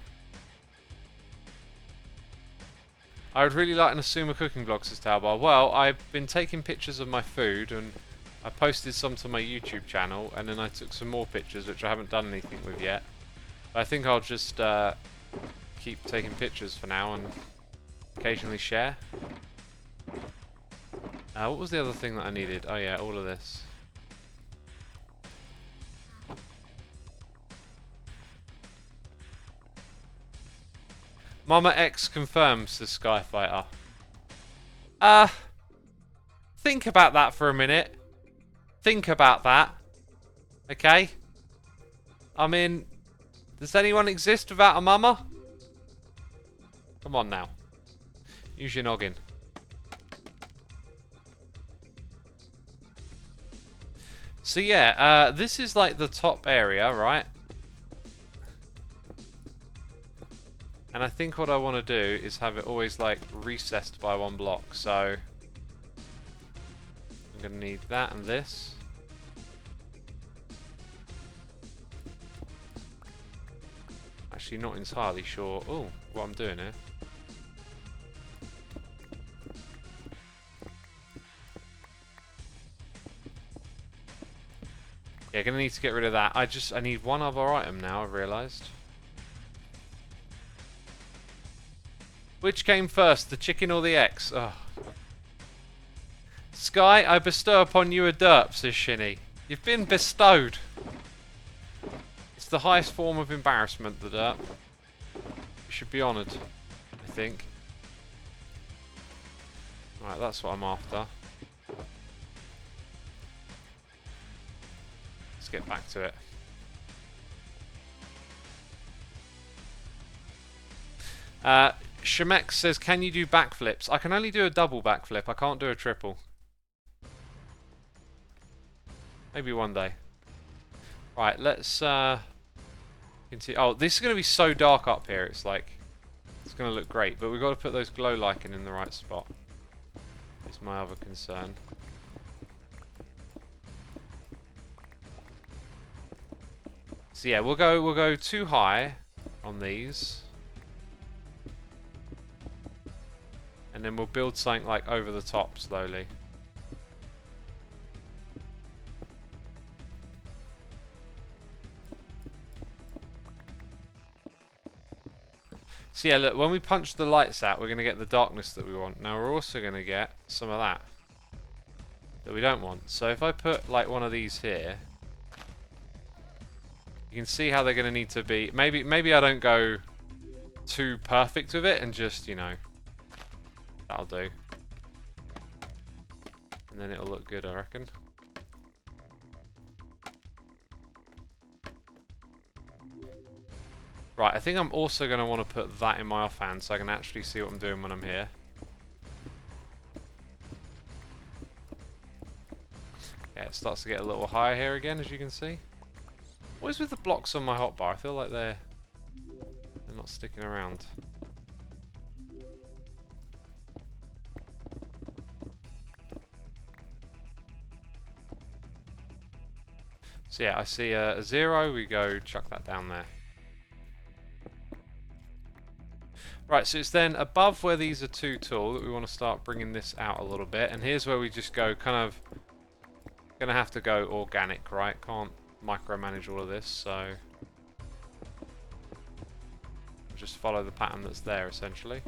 I would really like an Xisuma cooking vlog, says Tailbar. Well, I've been taking pictures of my food, and I posted some to my YouTube channel, and then I took some more pictures, which I haven't done anything with yet. But I think I'll just keep taking pictures for now and occasionally share. What was the other thing that I needed? Oh yeah, all of this. Mama X confirms, the Skyfighter. Think about that for a minute. Think about that. Okay? I mean, does anyone exist without a mama? Come on now. Use your noggin. So yeah, this is like the top area, right? And I think what I want to do is have it always like recessed by 1 block. So I'm going to need that and this. Actually not entirely sure. Oh, what I'm doing here. Yeah, going to need to get rid of that. I need 1 other item now, I've realised. Which came first, the chicken or the eggs? Oh. Sky, I bestow upon you a derp, says Shinny. You've been bestowed. It's the highest form of embarrassment, the derp. You should be honoured, I think. Right, that's what I'm after. Let's get back to it. Shemek says, can you do backflips? I can only do a double backflip. I can't do a triple. Maybe one day. Right, let's continue. Oh, this is going to be so dark up here. It's like, it's going to look great. But we've got to put those glow lichen in the right spot. Is my other concern. So yeah, we'll go too high. on these. And then we'll build something like over the top slowly. So yeah, look, when we punch the lights out, we're going to get the darkness that we want. Now we're also going to get some of that we don't want. So if I put like one of these here, you can see how they're going to need to be. Maybe I don't go too perfect with it and just, you know, that'll do. And then it'll look good, I reckon. Right, I think I'm also going to want to put that in my offhand so I can actually see what I'm doing when I'm here. Yeah, it starts to get a little higher here again, as you can see. What is with the blocks on my hotbar? I feel like they're not sticking around. So yeah, I see a 0. We go chuck that down there. Right, so it's then above where these are too tall that we want to start bringing this out a little bit. And here's where we just go kind of... Gonna have to go organic, right? Can't micromanage all of this, so... Just follow the pattern that's there, essentially.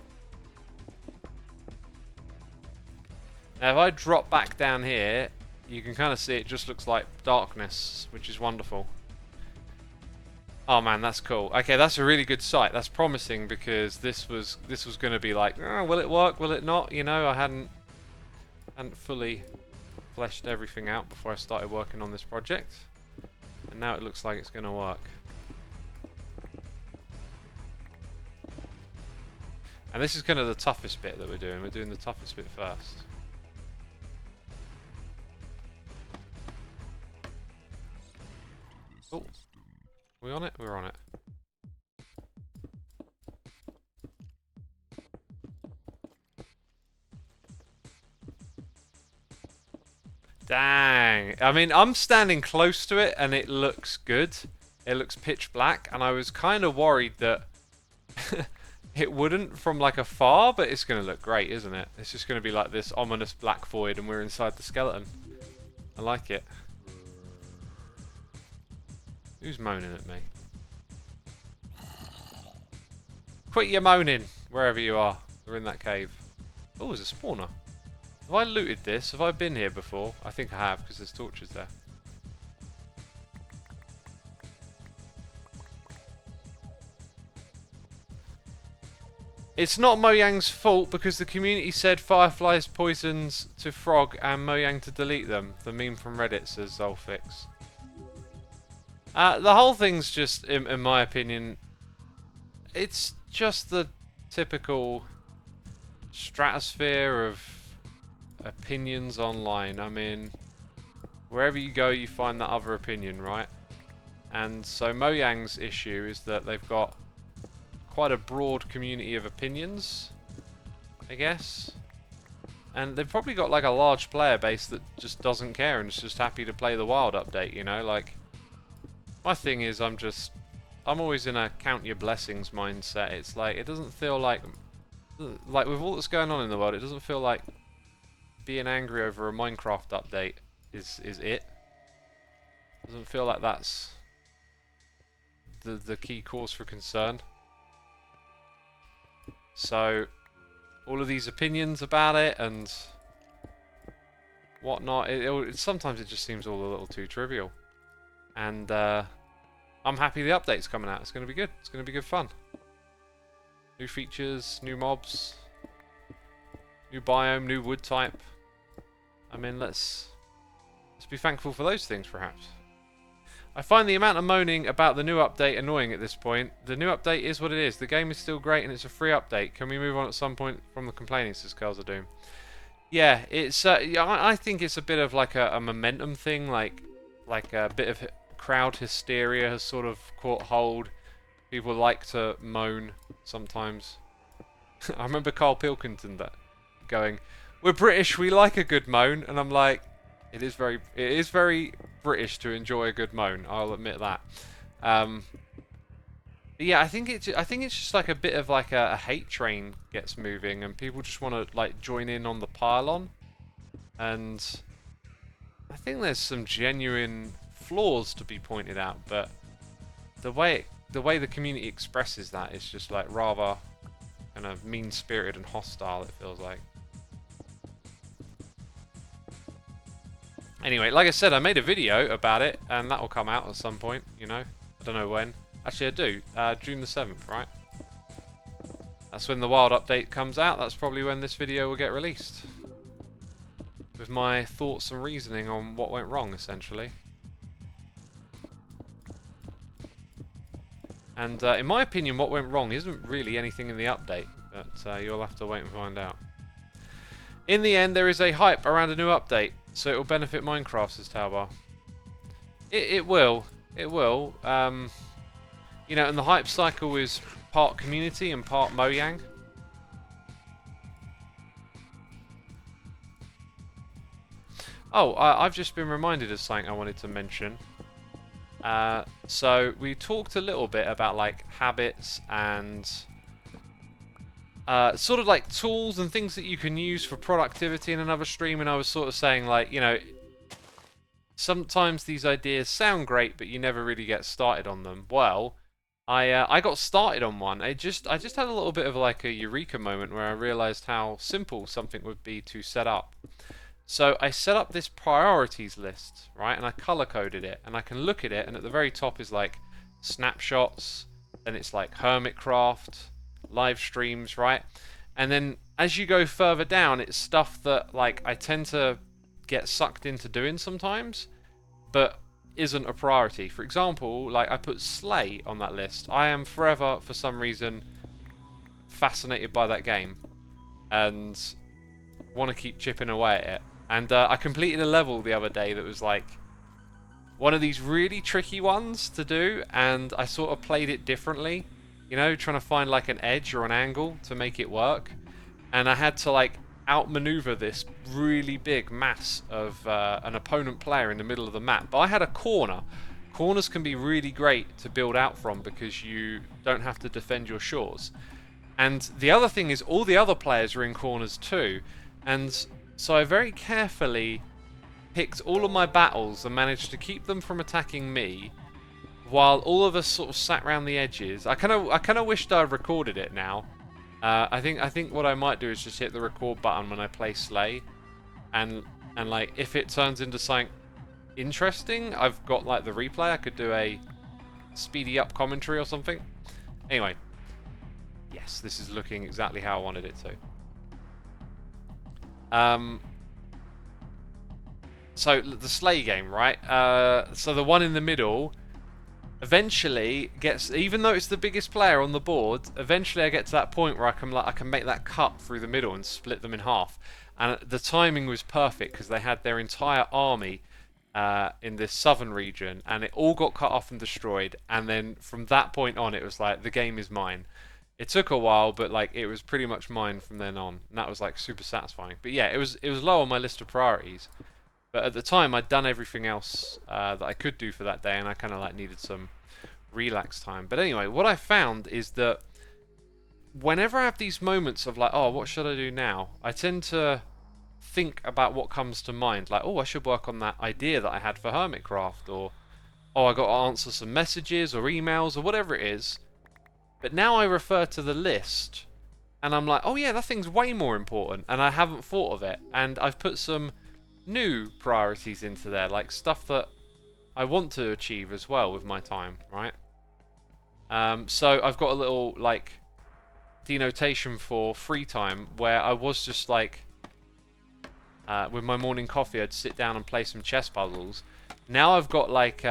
Now, if I drop back down here, you can kind of see it just looks like darkness, which is wonderful. Oh man, that's cool. Okay, that's a really good site. That's promising because this was going to be like, oh, will it work? Will it not? You know, I hadn't fully fleshed everything out before I started working on this project, and now it looks like it's going to work. And this is kind of the toughest bit that we're doing. We're doing the toughest bit first. Oh. We on it? We're on it. Dang. I mean, I'm standing close to it and it looks good. It looks pitch black, and I was kind of worried that it wouldn't from like afar, but it's going to look great, isn't it? It's just going to be like this ominous black void and we're inside the skeleton. I like it. Who's moaning at me? Quit your moaning, wherever you are. We're in that cave. Oh, there's a spawner. Have I looted this? Have I been here before? I think I have, because there's torches there. It's not Mojang's fault, because the community said fireflies poisons to frog and Mojang to delete them. The meme from Reddit says Zolfix. The whole thing's just, in my opinion, it's just the typical stratosphere of opinions online. I mean, wherever you go, you find that other opinion, right? And so Mojang's issue is that they've got quite a broad community of opinions, I guess. And they've probably got like a large player base that just doesn't care and is just happy to play the wild update, you know? Like, my thing is I'm always in a count your blessings mindset. It's like, it doesn't feel like with all that's going on in the world, it doesn't feel like being angry over a Minecraft update is it. It doesn't feel like that's the key cause for concern. So all of these opinions about it and whatnot, sometimes it just seems all a little too trivial. And I'm happy the update's coming out. It's going to be good. It's going to be good fun. New features, new mobs, new biome, new wood type. I mean, let's be thankful for those things, perhaps. I find the amount of moaning about the new update annoying at this point. The new update is what it is. The game is still great and it's a free update. Can we move on at some point from the complaining, says Curls of Doom? Yeah, it's. Yeah, I think it's a bit of like a momentum thing, like a bit of crowd hysteria has sort of caught hold. People like to moan sometimes. I remember Carl Pilkington going, "We're British, we like a good moan," and I'm like, it is very British to enjoy a good moan. I'll admit that. But But yeah, I think it's just like a bit of like a hate train gets moving, and people just want to like join in on the pylon. And I think there's some genuine flaws to be pointed out, but the way the community expresses that is just like rather kind of mean-spirited and hostile, it feels like. Anyway, like I said, I made a video about it, and that will come out at some point, you know. I don't know when. Actually, I do. June the 7th, right? That's when the wild update comes out. That's probably when this video will get released. With my thoughts and reasoning on what went wrong, essentially. And in my opinion, what went wrong isn't really anything in the update, but you'll have to wait and find out. In the end, there is a hype around a new update, so it will benefit Minecraft, says Taubar. It will. It will. You know, and the hype cycle is part community and part Mojang. Oh, I've just been reminded of something I wanted to mention. So we talked a little bit about like habits and sort of like tools and things that you can use for productivity in another stream, and I was sort of saying like, you know, sometimes these ideas sound great, but you never really get started on them. Well, I got started on one. I just had a little bit of like a eureka moment where I realized how simple something would be to set up. So I set up this priorities list, right, and I color coded it, and I can look at it, and at the very top is like snapshots, then it's like Hermitcraft, live streams, right, and then as you go further down, it's stuff that like I tend to get sucked into doing sometimes, but isn't a priority. For example, like I put Slay on that list. I am forever, for some reason, fascinated by that game, and want to keep chipping away at it. And I completed a level the other day that was like one of these really tricky ones to do, and I sort of played it differently, you know, trying to find like an edge or an angle to make it work. And I had to like outmaneuver this really big mass of an opponent player in the middle of the map. But I had a corner. Corners can be really great to build out from because you don't have to defend your shores. And the other thing is all the other players are in corners too. And so I very carefully picked all of my battles and managed to keep them from attacking me, while all of us sort of sat around the edges. I kind of wished I'd recorded it now. I think what I might do is just hit the record button when I play Slay, and like if it turns into something interesting, I've got like the replay. I could do a speedy up commentary or something. Anyway, yes, this is looking exactly how I wanted it to. So the Slay game, right? So the one in the middle eventually gets, even though it's the biggest player on the board, eventually I get to that point where I can make that cut through the middle and split them in half. And the timing was perfect because they had their entire army in this southern region, and it all got cut off and destroyed. And then from that point on, it was like the game is mine. It took a while, but like it was pretty much mine from then on, and that was like super satisfying. But yeah, it was low on my list of priorities. But at the time, I'd done everything else that I could do for that day, and I kind of like needed some relax time. But anyway, what I found is that whenever I have these moments of like, oh, what should I do now? I tend to think about what comes to mind, like, oh, I should work on that idea that I had for Hermitcraft, or oh, I got to answer some messages or emails or whatever it is. But now I refer to the list, and I'm like, oh yeah, that thing's way more important, and I haven't thought of it. And I've put some new priorities into there, like stuff that I want to achieve as well with my time, right? So I've got a little like denotation for free time where I was just like, with my morning coffee, I'd sit down and play some chess puzzles. Now I've got like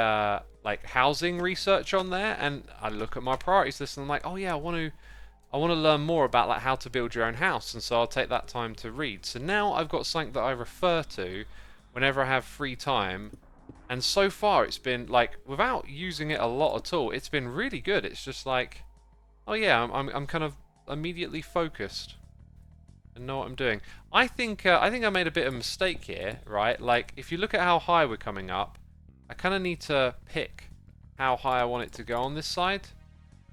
housing research on there, and I look at my priorities list and I'm like, oh yeah, I want to learn more about like how to build your own house, and so I'll take that time to read. So now I've got something that I refer to whenever I have free time, and so far it's been like, without using it a lot at all, it's been really good. It's just like, oh yeah, I'm kind of immediately focused and know what I'm doing. I think I made a bit of a mistake here, right? Like if you look at how high we're coming up, I kind of need to pick how high I want it to go on this side.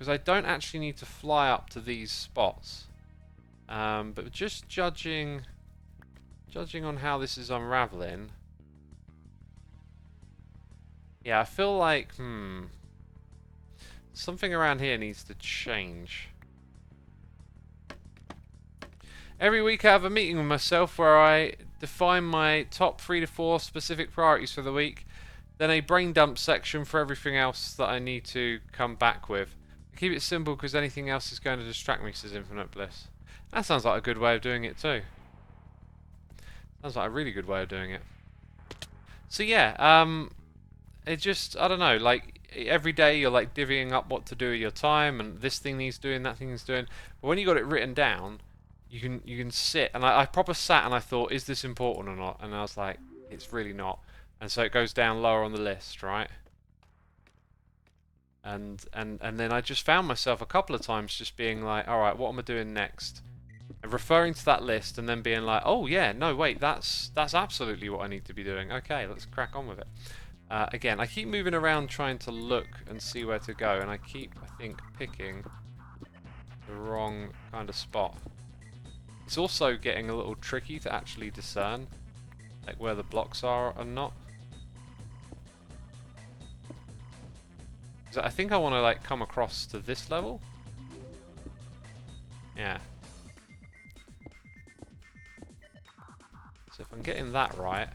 because I don't actually need to fly up to these spots. But just judging on how this is unraveling, yeah, I feel like something around here needs to change. Every week I have a meeting with myself where I define my top 3 to 4 specific priorities for the week, then a brain dump section for everything else that I need to come back with. I keep it simple because anything else is going to distract me, says Infinite Bliss. That sounds like a good way of doing it too. Sounds like a really good way of doing it. So yeah, it just, I don't know, like every day you're like divvying up what to do with your time, and this thing needs doing, that thing needs doing. But when you got it written down, you can sit, and I proper sat and I thought, is this important or not? And I was like, it's really not. And so it goes down lower on the list, right? And then I just found myself a couple of times just being like, all right, what am I doing next? And referring to that list and then being like, oh yeah, no wait, that's absolutely what I need to be doing. Okay, let's crack on with it. Again, I keep moving around trying to look and see where to go, and I keep, I think, picking the wrong kind of spot. It's also getting a little tricky to actually discern like where the blocks are or not. I think I want to like come across to this level. Yeah. So if I'm getting that right,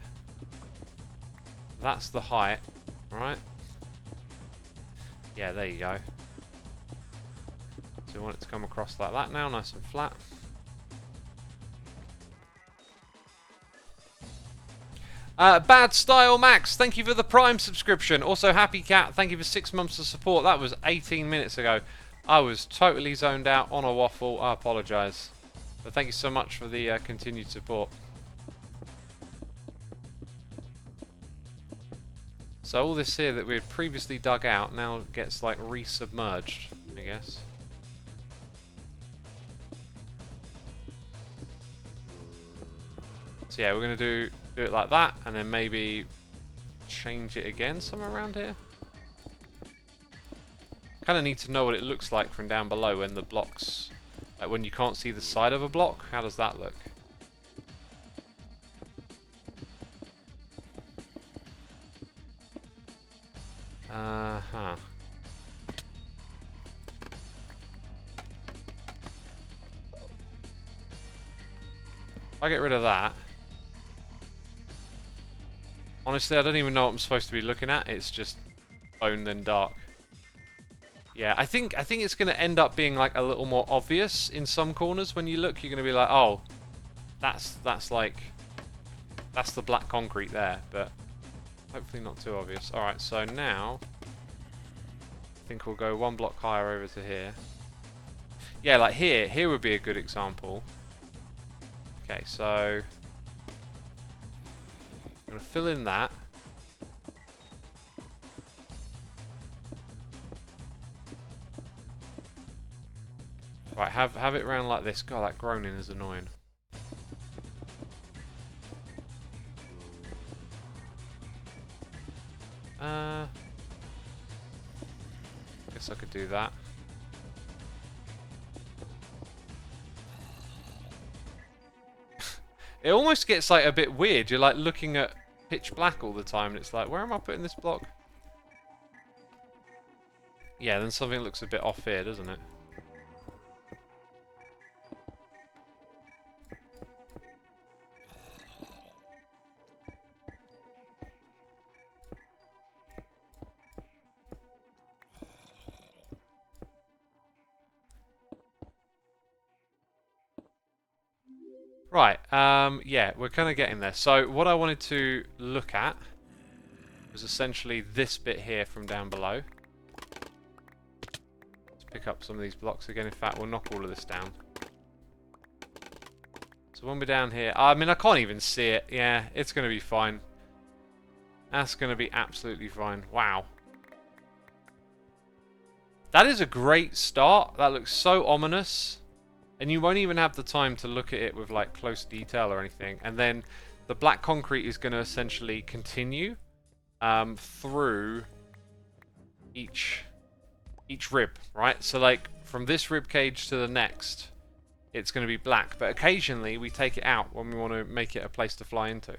that's the height, right? Yeah, there you go. So we want it to come across like that now, nice and flat. Bad Style Max, thank you for the Prime subscription. Also, Happy Cat, thank you for 6 months of support. That was 18 minutes ago. I was totally zoned out on a waffle. I apologise. But thank you so much for the continued support. So all this here that we had previously dug out now gets like resubmerged, I guess. So yeah, we're going to do it like that, and then maybe change it again somewhere around here. Kind of need to know what it looks like from down below when the blocks, like when you can't see the side of a block. How does that look? If I get rid of that, honestly, I don't even know what I'm supposed to be looking at. It's just bone then dark. Yeah, I think it's going to end up being like a little more obvious in some corners. When you look, you're going to be like, oh, that's the black concrete there, but hopefully not too obvious. All right, so now I think we'll go 1 block higher over to here. Yeah, like here would be a good example. Okay, so I'm going to fill in that. Right, have it around like this. God, that groaning is annoying. Guess I could do that. It almost gets like a bit weird. You're like looking at pitch black all the time, and it's like, where am I putting this block? Yeah, then something looks a bit off here, doesn't it? Right, yeah, we're kind of getting there. So what I wanted to look at was essentially this bit here from down below. Let's pick up some of these blocks again. In fact, we'll knock all of this down. So when we're down here, I mean, I can't even see it. Yeah, it's going to be fine. That's going to be absolutely fine. Wow. That is a great start. That looks so ominous. And you won't even have the time to look at it with like close detail or anything. And then the black concrete is going to essentially continue through each each rib, right? So like from this rib cage to the next, it's going to be black. But occasionally we take it out when we want to make it a place to fly into.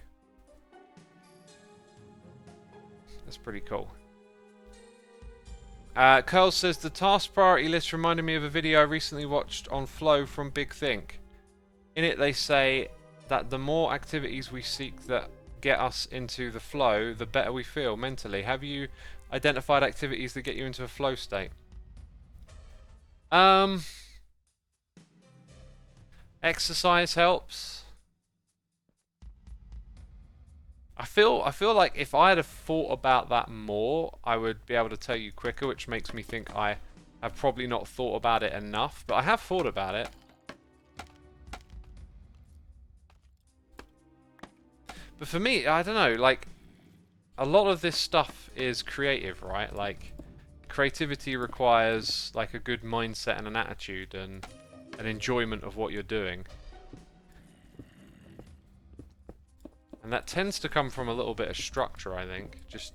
That's pretty cool. Curl says, the task priority list reminded me of a video I recently watched on Flow from Big Think. In it they say that the more activities we seek that get us into the flow, the better we feel mentally. Have you identified activities that get you into a flow state? Exercise helps. I feel like if I had thought about that more, I would be able to tell you quicker, which makes me think I have probably not thought about it enough, but I have thought about it. But for me, I don't know, like, a lot of this stuff is creative, right? Like, creativity requires, like, a good mindset and an attitude and an enjoyment of what you're doing. And that tends to come from a little bit of structure, I think. Just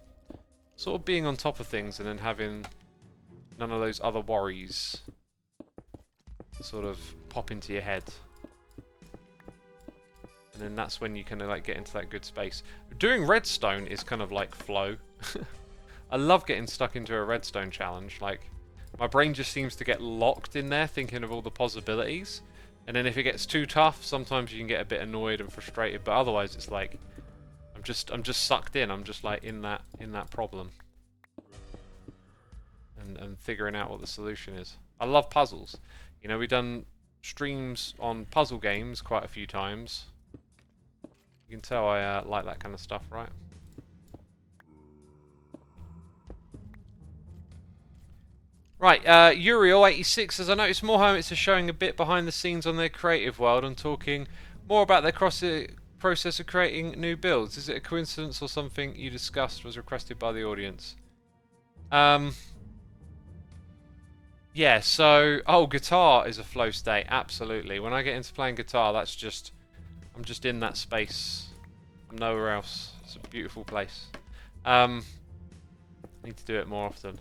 sort of being on top of things and then having none of those other worries sort of pop into your head. And then that's when you kind of like get into that good space. Doing redstone is kind of like flow. I love getting stuck into a redstone challenge. Like, my brain just seems to get locked in there thinking of all the possibilities. And then if it gets too tough, sometimes you can get a bit annoyed and frustrated, but otherwise it's like I'm just sucked in. I'm just like in that problem. And figuring out what the solution is. I love puzzles. You know, we've done streams on puzzle games quite a few times. You can tell I like that kind of stuff, right? Right, Uriel86 says, I noticed more hermits are showing a bit behind the scenes on their creative world and talking more about their process of creating new builds. Is it a coincidence or something you discussed was requested by the audience? Yeah, so... Oh, guitar is a flow state, absolutely. When I get into playing guitar, that's just... I'm just in that space. I'm nowhere else. It's a beautiful place. I need to do it more often.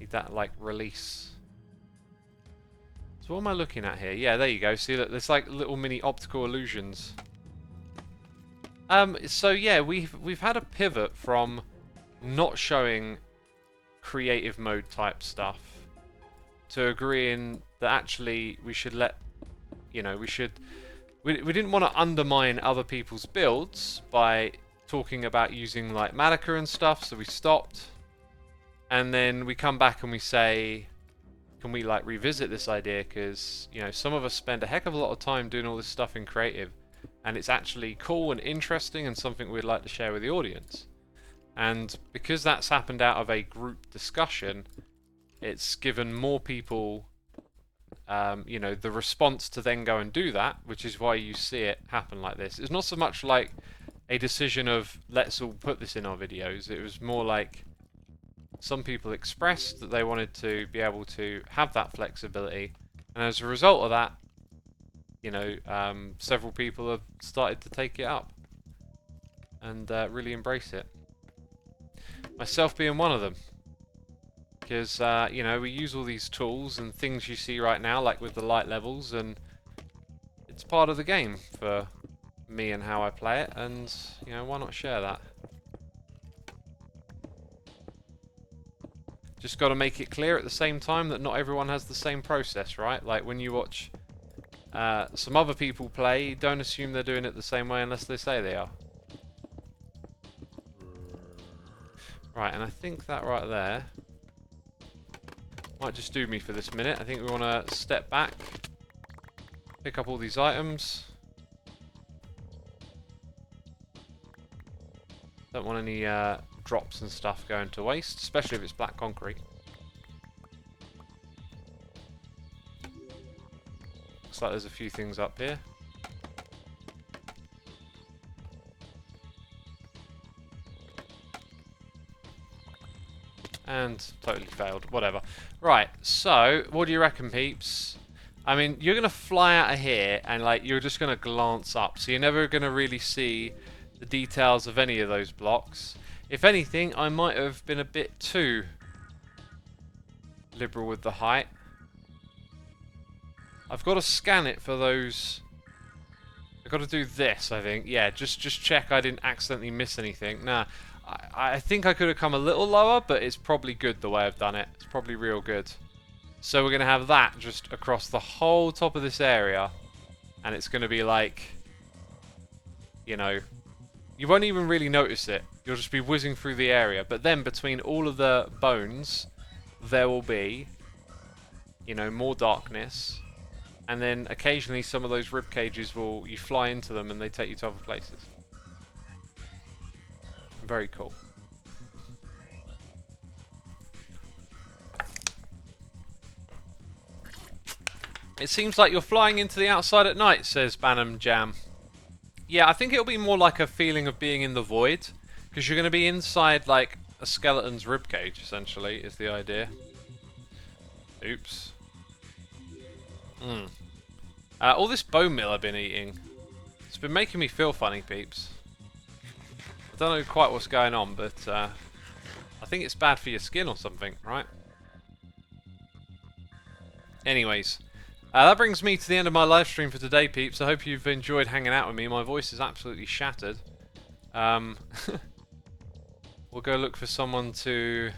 Need that, like, release. So what am I looking at here? Yeah, there you go. See, that there's like little mini optical illusions. So yeah, we've had a pivot from not showing creative mode type stuff to agreeing that actually we should let, you know, we didn't want to undermine other people's builds by talking about using like Malika and stuff, so we stopped. And then we come back and we say, can we like revisit this idea? Because, you know, some of us spend a heck of a lot of time doing all this stuff in creative, and it's actually cool and interesting and something we'd like to share with the audience. And because that's happened out of a group discussion, it's given more people, you know, the response to then go and do that, which is why you see it happen like this. It's not so much like a decision of let's all put this in our videos. It was more like some people expressed that they wanted to be able to have that flexibility, and as a result of that, you know, several people have started to take it up and really embrace it. Myself being one of them, because you know, we use all these tools and things you see right now, like with the light levels, and it's part of the game for me and how I play it, and you know, why not share that? Just got to make it clear at the same time that not everyone has the same process, right? Like when you watch some other people play, don't assume they're doing it the same way unless they say they are. Right, and I think that right there might just do me for this minute. I think we want to step back, pick up all these items. Don't want any drops and stuff going to waste, especially if it's black concrete. Looks like there's a few things up here. And totally failed. Whatever. Right, so what do you reckon, peeps? I mean, you're gonna fly out of here and like you're just gonna glance up, so you're never gonna really see the details of any of those blocks. If anything, I might have been a bit too liberal with the height. I've got to scan it for those. I've got to do this, I think. Yeah, just check I didn't accidentally miss anything. Nah, I think I could have come a little lower, but it's probably good the way I've done it. It's probably real good. So we're going to have that just across the whole top of this area. And it's going to be like, you know, you won't even really notice it. You'll just be whizzing through the area. But then between all of the bones, there will be, you know, more darkness. And then occasionally some of those rib cages will, you fly into them and they take you to other places. Very cool. It seems like you're flying into the outside at night, says Banham Jam. Yeah, I think it'll be more like a feeling of being in the void. Because you're going to be inside like a skeleton's ribcage, essentially, is the idea. Oops. All this bone meal I've been eating, it's been making me feel funny, peeps. I don't know quite what's going on, but I think it's bad for your skin or something, right? Anyways, that brings me to the end of my live stream for today, peeps. I hope you've enjoyed hanging out with me. My voice is absolutely shattered. We'll go look for someone to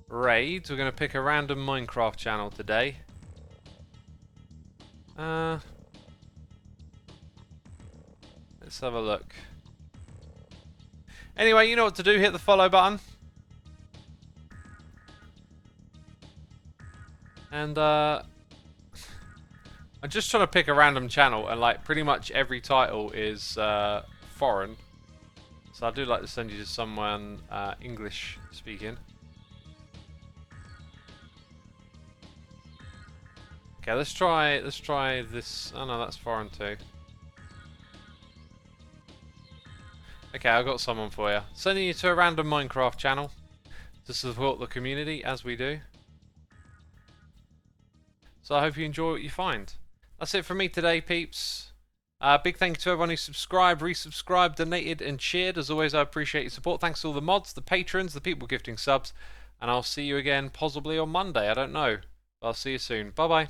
raid. We're going to pick a random Minecraft channel today. Let's have a look. Anyway, you know what to do. Hit the follow button. And I'm just trying to pick a random channel, and like pretty much every title is foreign. So I do like to send you to someone English speaking. Okay, let's try this. Oh no, that's foreign too. Okay, I've got someone for you. Sending you to a random Minecraft channel to support the community, as we do. So I hope you enjoy what you find. That's it from me today, peeps. Big thank you to everyone who subscribed, resubscribed, donated, and cheered. As always, I appreciate your support. Thanks to all the mods, the patrons, the people gifting subs. And I'll see you again, possibly on Monday. I don't know. But I'll see you soon. Bye-bye.